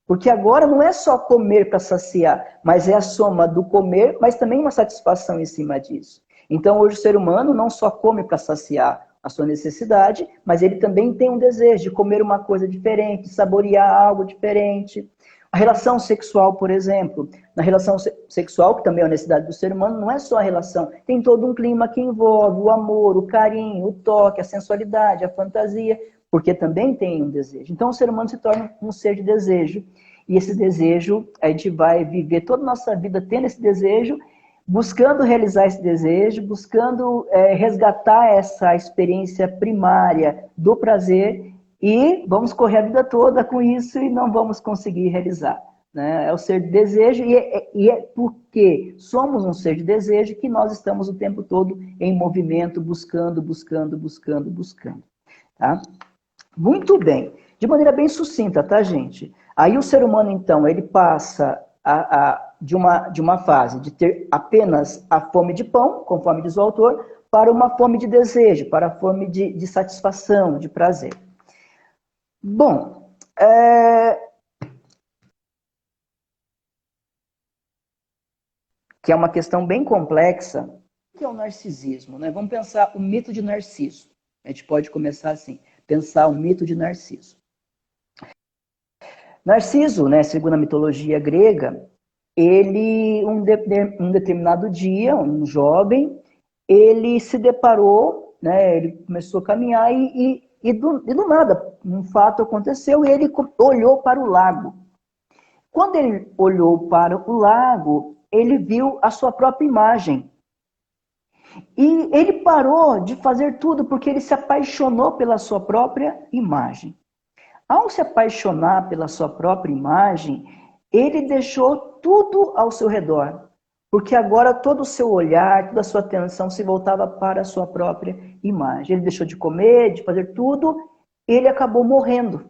Porque agora não é só comer para saciar, mas é a soma do comer, mas também uma satisfação em cima disso. Então, hoje o ser humano não só come para saciar a sua necessidade, mas ele também tem um desejo de comer uma coisa diferente, saborear algo diferente. A relação sexual, por exemplo, na relação sexual, que também é a necessidade do ser humano, não é só a relação, tem todo um clima que envolve o amor, o carinho, o toque, a sensualidade, a fantasia, porque também tem um desejo. Então o ser humano se torna um ser de desejo, e esse desejo, a gente vai viver toda a nossa vida tendo esse desejo, buscando realizar esse desejo, buscando resgatar essa experiência primária do prazer, e vamos correr a vida toda com isso e não vamos conseguir realizar. É o ser de desejo, e é porque somos um ser de desejo que nós estamos o tempo todo em movimento, buscando. Tá? Muito bem. De maneira bem sucinta, tá, gente? Aí o ser humano, então, ele passa de uma fase de ter apenas a fome de pão, conforme diz o autor, para uma fome de desejo, para a fome de satisfação, de prazer. Bom, que é uma questão bem complexa, que é o narcisismo, né? Vamos pensar o mito de Narciso. A gente pode começar assim, pensar o mito de Narciso. Narciso, segundo a mitologia grega, ele, um determinado dia, um jovem, ele se deparou, ele começou a caminhar e do nada, um fato aconteceu e ele olhou para o lago. Quando ele olhou para o lago, ele viu a sua própria imagem. E ele parou de fazer tudo porque ele se apaixonou pela sua própria imagem. Ao se apaixonar pela sua própria imagem, ele deixou tudo ao seu redor. Porque agora todo o seu olhar, toda a sua atenção se voltava para a sua própria imagem. Ele deixou de comer, de fazer tudo, e ele acabou morrendo.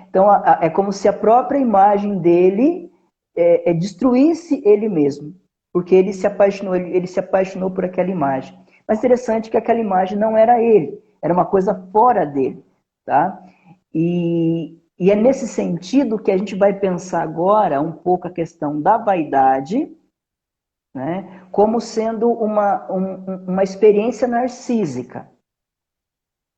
Então, é como se a própria imagem dele destruísse ele mesmo. Porque ele se apaixonou por aquela imagem. Mas interessante que aquela imagem não era ele, era uma coisa fora dele. Tá? E é nesse sentido que a gente vai pensar agora um pouco a questão da vaidade, como sendo uma experiência narcísica.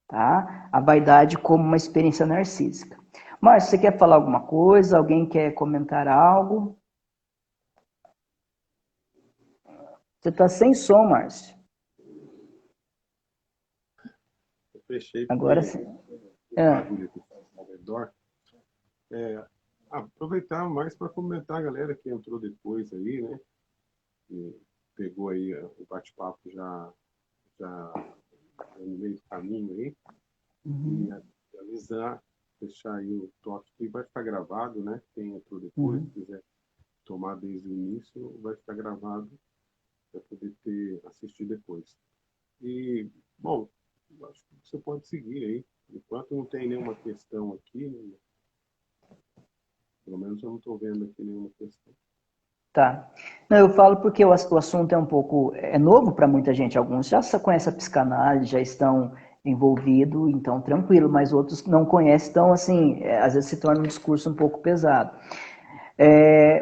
Tá? A vaidade como uma experiência narcísica. Márcio, você quer falar alguma coisa? Alguém quer comentar algo? Você está sem som, Márcio. Eu fechei. Agora sim. Ao redor. Aproveitar mais para comentar a galera que entrou depois aí, né? pegou aí o bate-papo já no meio do caminho aí. E avisar, deixar aí o toque que vai ficar gravado, né? Quem entrou depois, se quiser tomar desde o início, vai ficar gravado para poder assistir depois. E, bom, acho que você pode seguir aí. Enquanto não tem nenhuma questão aqui, né? Pelo menos eu não estou vendo aqui nenhuma questão. Tá. Não, eu falo porque o assunto é um pouco novo para muita gente. Alguns já conhecem a psicanálise, já estão envolvidos, então tranquilo, mas outros não conhecem, então assim, às vezes se torna um discurso um pouco pesado.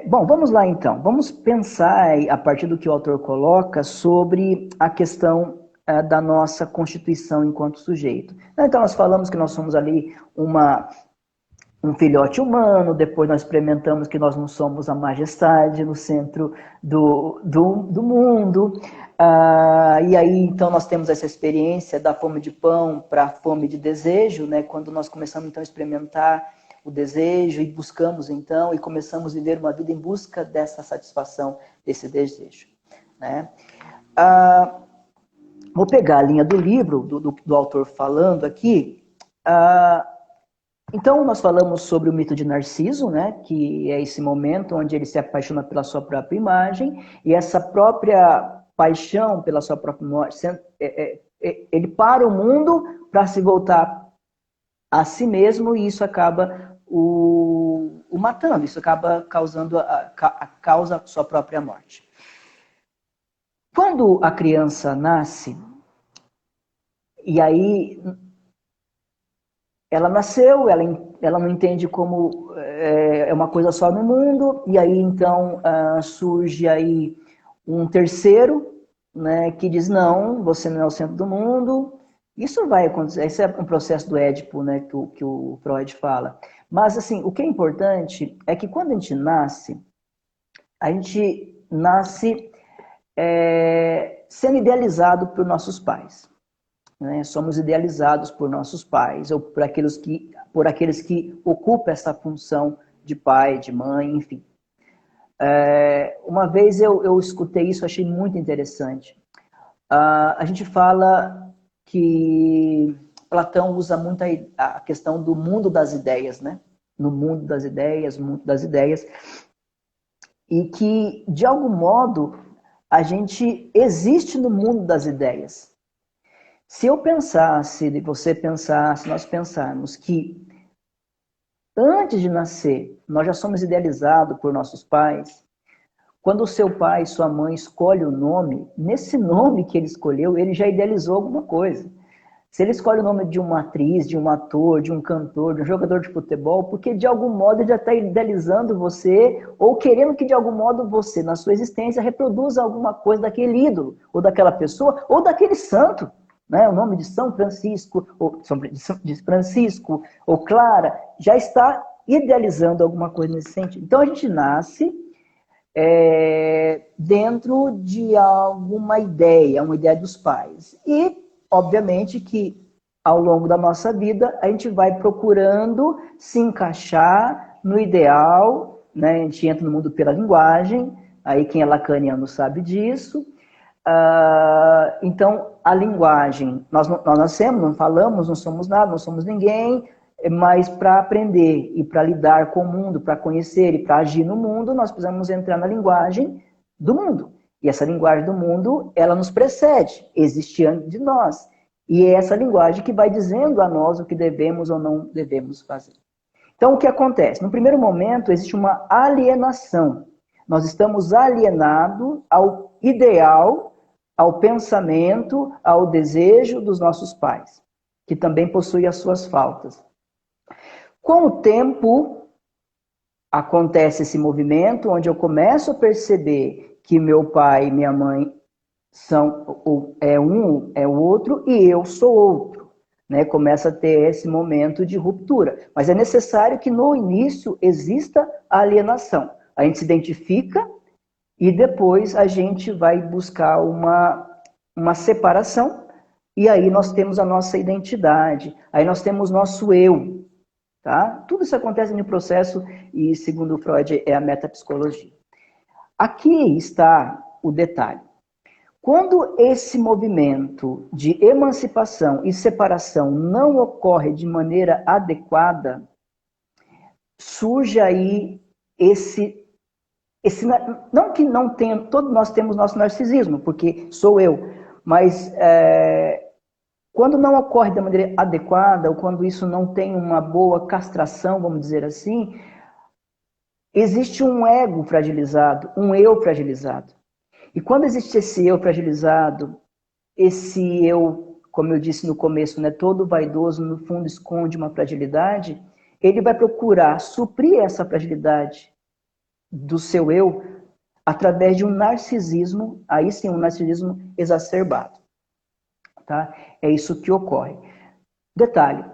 Bom, vamos lá então. Vamos pensar, a partir do que o autor coloca, sobre a questão da nossa constituição enquanto sujeito. Então nós falamos que nós somos ali um filhote humano, depois nós experimentamos que nós não somos a majestade no centro do mundo, e aí então nós temos essa experiência da fome de pão para a fome de desejo, né? Quando nós começamos então a experimentar o desejo e buscamos então, e começamos a viver uma vida em busca dessa satisfação, desse desejo, né? Vou pegar a linha do livro, do autor falando aqui. Então, nós falamos sobre o mito de Narciso, né, que é esse momento onde ele se apaixona pela sua própria imagem, e essa própria paixão pela sua própria morte, ele para o mundo para se voltar a si mesmo, e isso acaba o matando, isso acaba causando causa sua própria morte. Quando a criança nasce, e aí ela nasceu, ela não entende como é uma coisa só no mundo, e aí então surge aí um terceiro, né, que diz, não, você não é o centro do mundo. Isso vai acontecer, esse é um processo do Édipo, né, que o Freud fala. Mas assim, o que é importante é que quando a gente nasce sendo idealizado por nossos pais. Né? Somos idealizados por nossos pais, ou por aqueles que ocupam essa função de pai, de mãe, enfim. Uma vez eu escutei isso, achei muito interessante. A gente fala que Platão usa muito a questão do mundo das ideias, né? No mundo das ideias, e que, de algum modo, a gente existe no mundo das ideias. Se eu pensasse, você pensasse, nós pensarmos que antes de nascer, nós já somos idealizados por nossos pais, quando o seu pai, sua mãe escolhe o nome, nesse nome que ele escolheu, ele já idealizou alguma coisa. Se ele escolhe o nome de uma atriz, de um ator, de um cantor, de um jogador de futebol, porque de algum modo ele já está idealizando você, ou querendo que de algum modo você, na sua existência, reproduza alguma coisa daquele ídolo, ou daquela pessoa, ou daquele santo. Né? O nome de São Francisco, de Francisco, ou Clara, já está idealizando alguma coisa nesse sentido. Então a gente nasce dentro de alguma ideia, uma ideia dos pais. E, obviamente, que ao longo da nossa vida a gente vai procurando se encaixar no ideal, né? A gente entra no mundo pela linguagem, aí quem é lacaniano sabe disso. Então, a linguagem, nós nascemos, não falamos, não somos nada, não somos ninguém, mas para aprender e para lidar com o mundo, para conhecer e para agir no mundo, nós precisamos entrar na linguagem do mundo. E essa linguagem do mundo, ela nos precede, existe antes de nós. E é essa linguagem que vai dizendo a nós o que devemos ou não devemos fazer. Então, o que acontece? No primeiro momento, existe uma alienação. Nós estamos alienados ao ideal, ao pensamento, ao desejo dos nossos pais, que também possuem as suas faltas. Com o tempo, acontece esse movimento onde eu começo a perceber que meu pai e minha mãe é o outro e eu sou outro. Né? Começa a ter esse momento de ruptura. Mas é necessário que no início exista a alienação. A gente se identifica e depois a gente vai buscar uma separação e aí nós temos a nossa identidade, aí nós temos nosso eu. Tá? Tudo isso acontece no processo e, segundo Freud, é a metapsicologia. Aqui está o detalhe. Quando esse movimento de emancipação e separação não ocorre de maneira adequada, surge aí esse não que não tenha, todos nós temos nosso narcisismo, porque sou eu, mas quando não ocorre da maneira adequada, ou quando isso não tem uma boa castração, vamos dizer assim, existe um ego fragilizado, um eu fragilizado. E quando existe esse eu fragilizado, esse eu, como eu disse no começo, né, todo vaidoso, no fundo, esconde uma fragilidade, ele vai procurar suprir essa fragilidade do seu eu através de um narcisismo, aí sim, um narcisismo exacerbado. Tá? É isso que ocorre. Detalhe,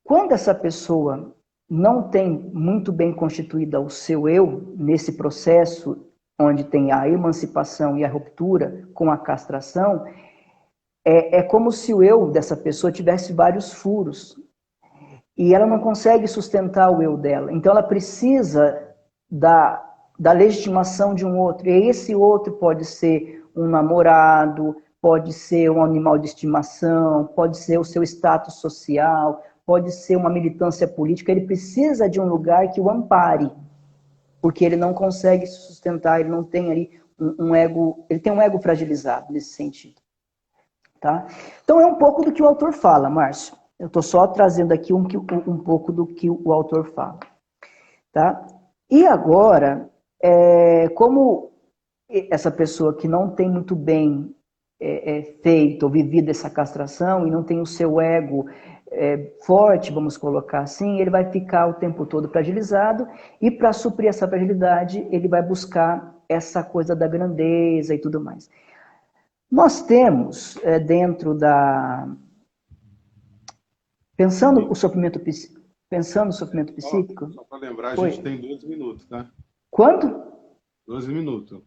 quando essa pessoa não tem muito bem constituída o seu eu, nesse processo onde tem a emancipação e a ruptura com a castração, é como se o eu dessa pessoa tivesse vários furos. E ela não consegue sustentar o eu dela. Então ela precisa da legitimação de um outro. E esse outro pode ser um namorado, pode ser um animal de estimação, pode ser o seu status social, pode ser uma militância política. Ele precisa de um lugar que o ampare, porque ele não consegue se sustentar, ele não tem ali um ego, ele tem um ego fragilizado nesse sentido. Tá? Então é um pouco do que o autor fala, Márcio. Eu estou só trazendo aqui um pouco do que o autor fala. Tá? E agora, como essa pessoa que não tem muito bem feito ou vivido essa castração e não tem o seu ego forte, vamos colocar assim, ele vai ficar o tempo todo fragilizado e para suprir essa fragilidade, ele vai buscar essa coisa da grandeza e tudo mais. Nós temos dentro da... Pensando no sofrimento psíquico... Só para lembrar, a gente tem 12 minutos, tá? Quanto? 12 minutos.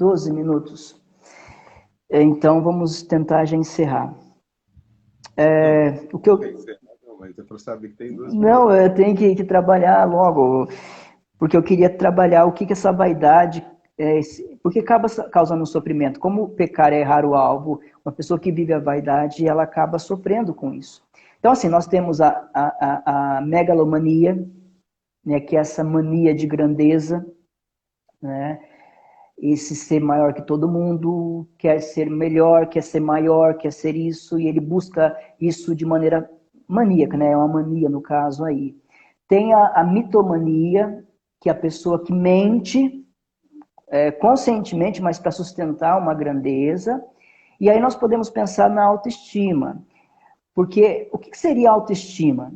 12 minutos. Então, vamos tentar já encerrar. O que eu... Não, mas é para saber que tem 12 minutos. Não, eu tenho que trabalhar logo, porque eu queria trabalhar o que essa vaidade... porque acaba causando sofrimento. Como pecar é errar o alvo, uma pessoa que vive a vaidade, ela acaba sofrendo com isso. Então, assim, nós temos a megalomania, né, que é essa mania de grandeza, né? Esse ser maior que todo mundo, quer ser melhor, quer ser maior, quer ser isso, e ele busca isso de maneira maníaca, né? É uma mania no caso aí. Tem a mitomania, que é a pessoa que mente conscientemente, mas para sustentar uma grandeza. E aí nós podemos pensar na autoestima. Porque o que seria autoestima?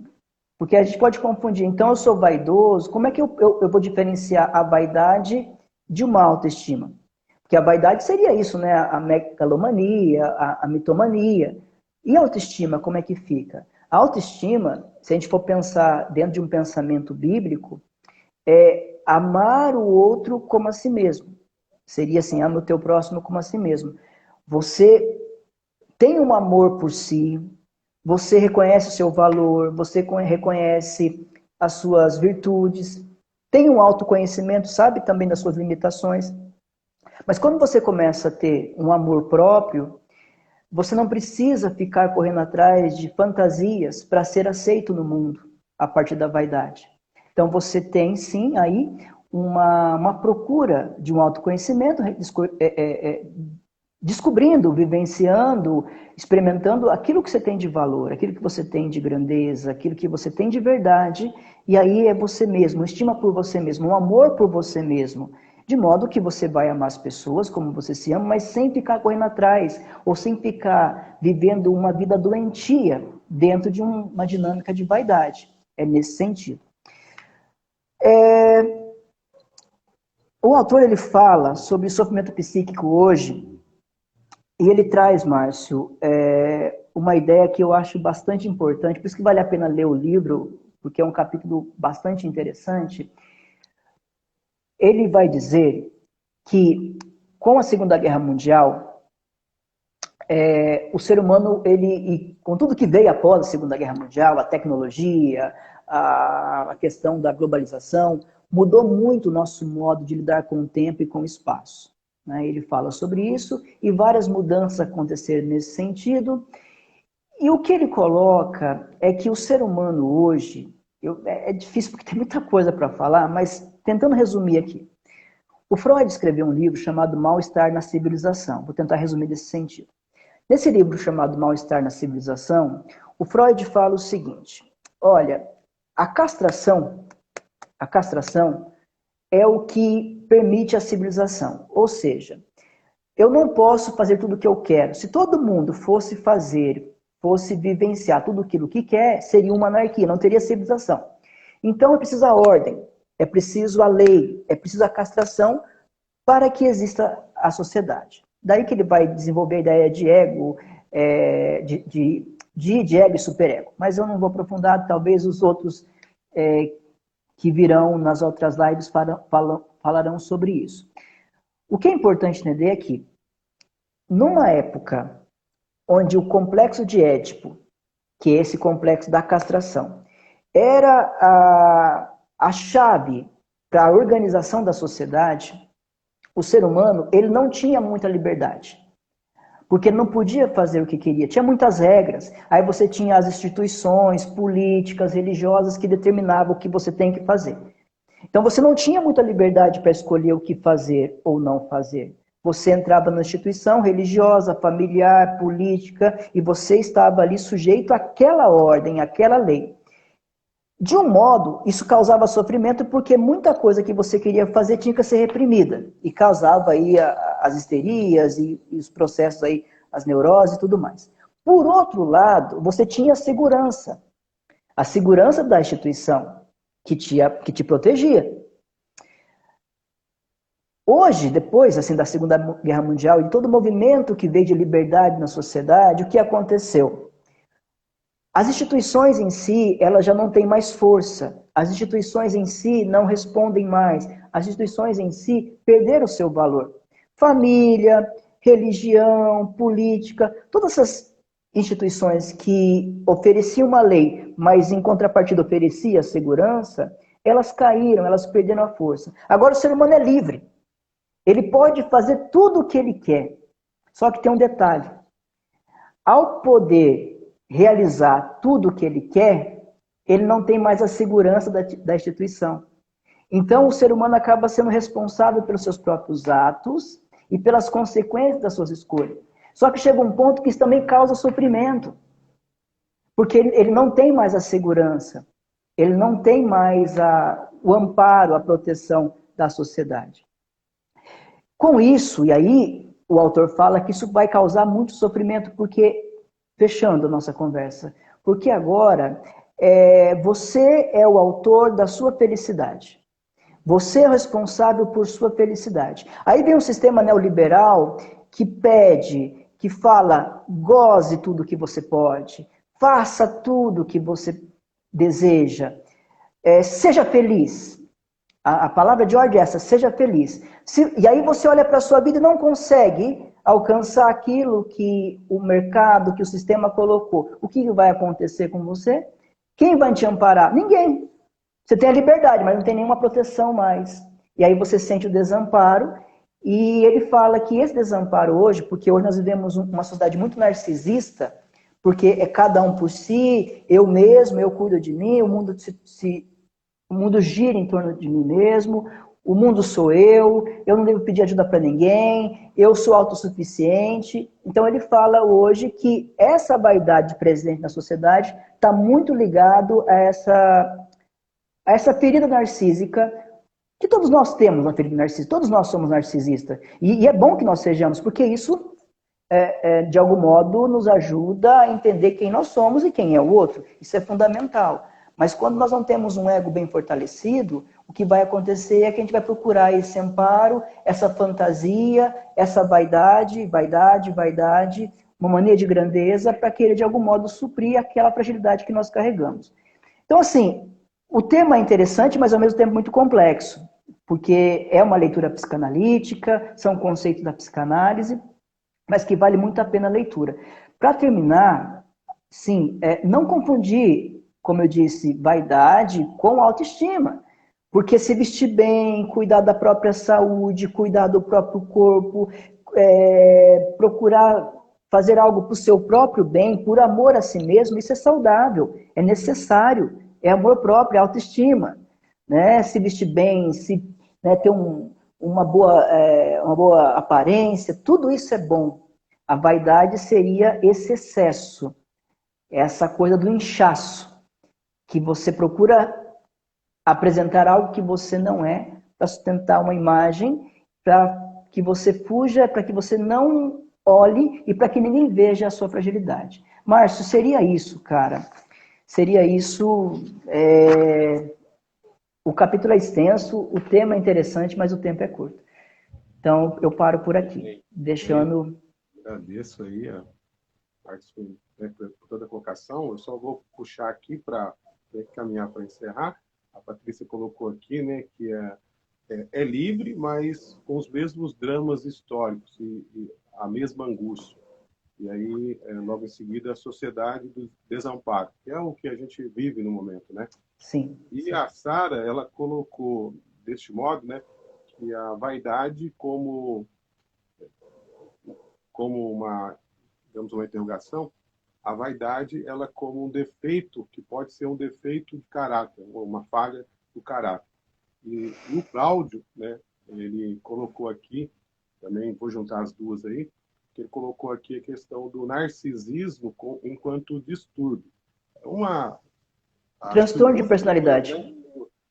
Porque a gente pode confundir. Então eu sou vaidoso, como é que eu vou diferenciar a vaidade de uma autoestima? Porque a vaidade seria isso, né? A megalomania, a mitomania. E a autoestima, como é que fica? A autoestima, se a gente for pensar dentro de um pensamento bíblico, é amar o outro como a si mesmo. Seria assim, ama o teu próximo como a si mesmo. Você tem um amor por si, você reconhece o seu valor, você reconhece as suas virtudes, tem um autoconhecimento, sabe também das suas limitações. Mas quando você começa a ter um amor próprio, você não precisa ficar correndo atrás de fantasias para ser aceito no mundo, a partir da vaidade. Então você tem sim aí uma procura de um autoconhecimento, descobrindo, vivenciando, experimentando aquilo que você tem de valor, aquilo que você tem de grandeza, aquilo que você tem de verdade, e aí é você mesmo, estima por você mesmo, um amor por você mesmo, de modo que você vai amar as pessoas como você se ama, mas sem ficar correndo atrás, ou sem ficar vivendo uma vida doentia dentro de uma dinâmica de vaidade. É nesse sentido. O autor ele fala sobre sofrimento psíquico hoje, e ele traz, Márcio, uma ideia que eu acho bastante importante, por isso que vale a pena ler o livro, porque é um capítulo bastante interessante. Ele vai dizer que, com a Segunda Guerra Mundial, o ser humano, e com tudo que veio após a Segunda Guerra Mundial, a tecnologia, a questão da globalização, mudou muito o nosso modo de lidar com o tempo e com o espaço. né? Ele fala sobre isso e várias mudanças aconteceram nesse sentido. E o que ele coloca é que o ser humano hoje, é difícil porque tem muita coisa para falar, mas tentando resumir aqui. O Freud escreveu um livro chamado Mal-Estar na Civilização. Vou tentar resumir nesse sentido. Nesse livro chamado Mal-Estar na Civilização, o Freud fala o seguinte: olha, a castração é o que permite a civilização. Ou seja, eu não posso fazer tudo o que eu quero. Se todo mundo fosse vivenciar tudo aquilo que quer, seria uma anarquia, não teria civilização. Então é preciso a ordem, é preciso a lei, é preciso a castração para que exista a sociedade. Daí que ele vai desenvolver a ideia de ego, de ego e superego. Mas eu não vou aprofundar, talvez os outros que virão nas outras lives falarão sobre isso. O que é importante entender é que, numa época onde o complexo de Édipo, que é esse complexo da castração, era a chave para a organização da sociedade, o ser humano ele não tinha muita liberdade. Porque ele não podia fazer o que queria. Tinha muitas regras. Aí você tinha as instituições políticas, religiosas que determinavam o que você tem que fazer. Então você não tinha muita liberdade para escolher o que fazer ou não fazer. Você entrava na instituição religiosa, familiar, política, e você estava ali sujeito àquela ordem, àquela lei. De um modo, isso causava sofrimento porque muita coisa que você queria fazer tinha que ser reprimida. E causava aí as histerias e os processos aí, as neuroses e tudo mais. Por outro lado, você tinha a segurança. A segurança da instituição que te protegia. Hoje, depois assim, da Segunda Guerra Mundial e todo o movimento que veio de liberdade na sociedade, o que aconteceu? As instituições em si, elas já não têm mais força. As instituições em si não respondem mais. As instituições em si perderam o seu valor. Família, religião, política, todas essas instituições que ofereciam uma lei, mas em contrapartida oferecia segurança, elas caíram, elas perderam a força. Agora o ser humano é livre. Ele pode fazer tudo o que ele quer. Só que tem um detalhe. Ao poder realizar tudo o que ele quer, ele não tem mais a segurança da instituição. Então, o ser humano acaba sendo responsável pelos seus próprios atos e pelas consequências das suas escolhas. Só que chega um ponto que isso também causa sofrimento. Porque ele não tem mais a segurança, ele não tem mais o amparo, a proteção da sociedade. Com isso, e aí o autor fala que isso vai causar muito sofrimento, porque fechando a nossa conversa, porque agora você é o autor da sua felicidade. Você é responsável por sua felicidade. Aí vem um sistema neoliberal que pede, que fala, goze tudo que você pode, faça tudo que você deseja, seja feliz. A palavra de ordem é essa, seja feliz. E aí você olha para a sua vida e não consegue alcançar aquilo que o mercado, que o sistema colocou. O que vai acontecer com você? Quem vai te amparar? Ninguém. Você tem a liberdade, mas não tem nenhuma proteção mais. E aí você sente o desamparo. E ele fala que esse desamparo hoje, porque hoje nós vivemos uma sociedade muito narcisista, porque é cada um por si, eu mesmo, eu cuido de mim, o mundo gira em torno de mim mesmo, o mundo sou eu não devo pedir ajuda para ninguém, eu sou autossuficiente. Então ele fala hoje que essa vaidade presente na sociedade está muito ligado a essa ferida narcísica, que todos nós temos uma ferida narcísica, todos nós somos narcisistas. E é bom que nós sejamos, porque isso, de algum modo, nos ajuda a entender quem nós somos e quem é o outro. Isso é fundamental. Mas quando nós não temos um ego bem fortalecido, o que vai acontecer é que a gente vai procurar esse amparo, essa fantasia, essa vaidade, uma mania de grandeza, para querer, de algum modo, suprir aquela fragilidade que nós carregamos. Então, assim, o tema é interessante, mas ao mesmo tempo muito complexo, porque é uma leitura psicanalítica, são conceitos da psicanálise, mas que vale muito a pena a leitura. Para terminar, sim, não confundir, como eu disse, vaidade com autoestima. Porque se vestir bem, cuidar da própria saúde, cuidar do próprio corpo, procurar fazer algo para o seu próprio bem, por amor a si mesmo, isso é saudável, é necessário, é amor próprio, é autoestima. Né? Se vestir bem, se, né, ter uma boa aparência, tudo isso é bom. A vaidade seria esse excesso, essa coisa do inchaço, que você procura apresentar algo que você não é, para sustentar uma imagem, para que você fuja, para que você não olhe e para que ninguém veja a sua fragilidade. Márcio, seria isso, cara. Seria isso. O capítulo é extenso, o tema é interessante, mas o tempo é curto. Então, eu paro por aqui, deixando... Agradeço aí a por toda a colocação. Eu só vou puxar aqui para caminhar para encerrar. A Patrícia colocou aqui, né, que é livre, mas com os mesmos dramas históricos e a mesma angústia. E aí, logo em seguida, a sociedade do desamparo, que é o que a gente vive no momento, né? Sim. E sim. a Sara, ela colocou deste modo, né, que a vaidade como uma, digamos, uma interrogação, a vaidade, ela como um defeito, que pode ser um defeito de caráter, uma falha do caráter. E o Cláudio, né, ele colocou aqui, também vou juntar as duas aí, que ele colocou aqui a questão do narcisismo enquanto distúrbio. Transtorno de personalidade.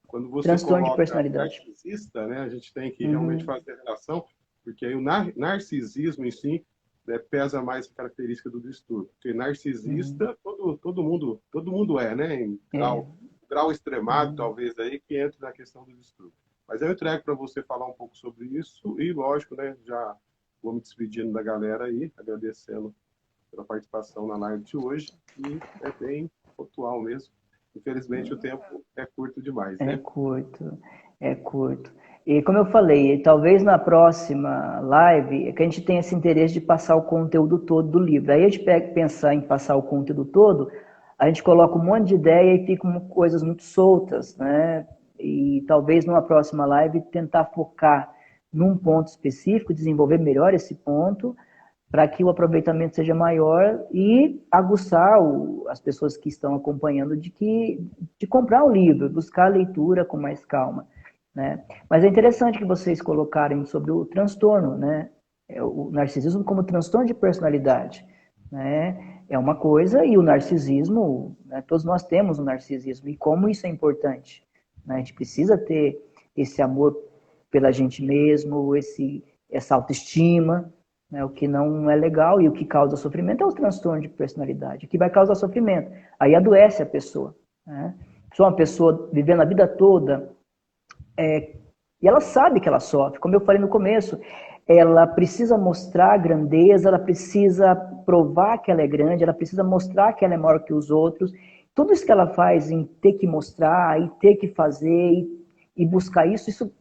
Quando você Transtorno de coloca personalidade. narcisista, né, a gente tem que realmente fazer a relação, porque aí o narcisismo em si, né, pesa mais a característica do distúrbio. Porque narcisista, todo mundo é, né, em grau extremado, talvez, aí, que entra na questão do distúrbio. Mas eu entrego para você falar um pouco sobre isso e, lógico, né, já vou me despedindo da galera aí, agradecendo pela participação na live de hoje, e é bem pontual mesmo. Infelizmente, o tempo é curto demais, né? É curto. E como eu falei, talvez na próxima live é que a gente tenha esse interesse de passar o conteúdo todo do livro. Aí a gente pensar em passar o conteúdo todo, a gente coloca um monte de ideia e ficam coisas muito soltas, né? E talvez numa próxima live tentar focar num ponto específico, desenvolver melhor esse ponto, para que o aproveitamento seja maior e aguçar as pessoas que estão acompanhando de comprar o livro, buscar a leitura com mais calma. Né? Mas é interessante que vocês colocarem sobre o transtorno, né? O narcisismo como transtorno de personalidade. Né? É uma coisa, e o narcisismo, né? Todos nós temos o narcisismo, e como isso é importante. Né? A gente precisa ter esse amor pela gente mesmo, essa autoestima, né? O que não é legal e o que causa sofrimento é o transtorno de personalidade, o que vai causar sofrimento. Aí adoece a pessoa. Né? Sou uma pessoa vivendo a vida toda e ela sabe que ela sofre, como eu falei no começo, ela precisa mostrar a grandeza, ela precisa provar que ela é grande, ela precisa mostrar que ela é maior que os outros. Tudo isso que ela faz em ter que mostrar, e ter que fazer, e buscar isso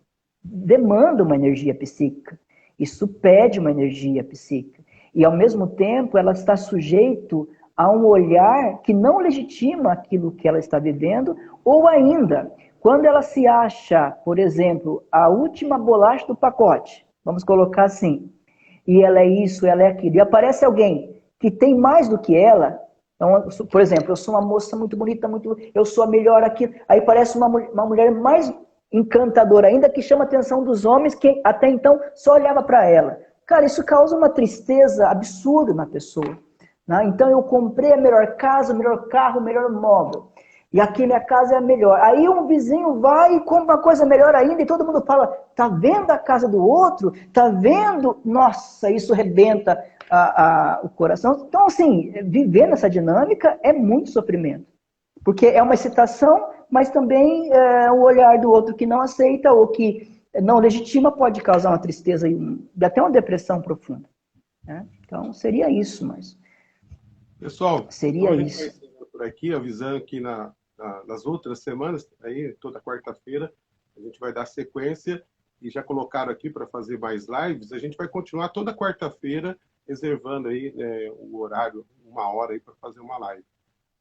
demanda uma energia psíquica. Isso pede uma energia psíquica. E, ao mesmo tempo, ela está sujeito a um olhar que não legitima aquilo que ela está vivendo, ou ainda, quando ela se acha, por exemplo, a última bolacha do pacote, vamos colocar assim, e ela é isso, ela é aquilo, e aparece alguém que tem mais do que ela, então, por exemplo, eu sou uma moça muito bonita, eu sou a melhor aqui, aí parece uma mulher mais encantadora ainda, que chama a atenção dos homens que até então só olhava para ela. Cara, isso causa uma tristeza absurda na pessoa. Né? Então eu comprei a melhor casa, o melhor carro, o melhor móvel. E aqui minha casa é a melhor. Aí um vizinho vai e compra uma coisa melhor ainda e todo mundo fala, tá vendo a casa do outro? Tá vendo? Nossa, isso rebenta o coração. Então, assim, viver nessa dinâmica é muito sofrimento. Porque é uma excitação, mas também o olhar do outro que não aceita ou que não legitima pode causar uma tristeza e até uma depressão profunda. Né? Então, seria isso, mas... Pessoal, seria então a gente isso. vai encerrando por aqui, avisando que nas outras semanas, aí toda quarta-feira, a gente vai dar sequência e já colocaram aqui para fazer mais lives. A gente vai continuar toda quarta-feira reservando aí o horário, 1 hora aí para fazer uma live.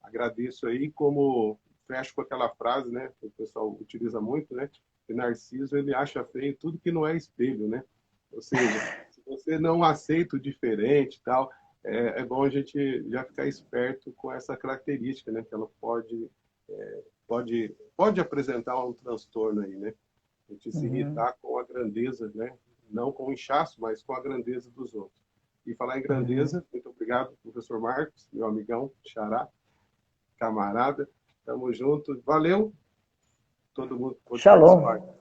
Agradeço aí, como fecho com aquela frase, né, que o pessoal utiliza muito, né, que Narciso ele acha feio tudo que não é espelho, né? Ou seja, se você não aceita o diferente e tal, é bom a gente já ficar esperto com essa característica, né? Que ela pode apresentar um transtorno aí, né? A gente se Uhum, irritar com a grandeza, né? Não com o inchaço, mas com a grandeza dos outros. E falar em uhum. grandeza, muito obrigado, professor Marcos, meu amigão, xará, camarada. Tamo junto. Valeu, todo mundo que pôde Shalom. participar.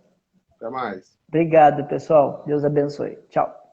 Até mais. Obrigado, pessoal. Deus abençoe. Tchau.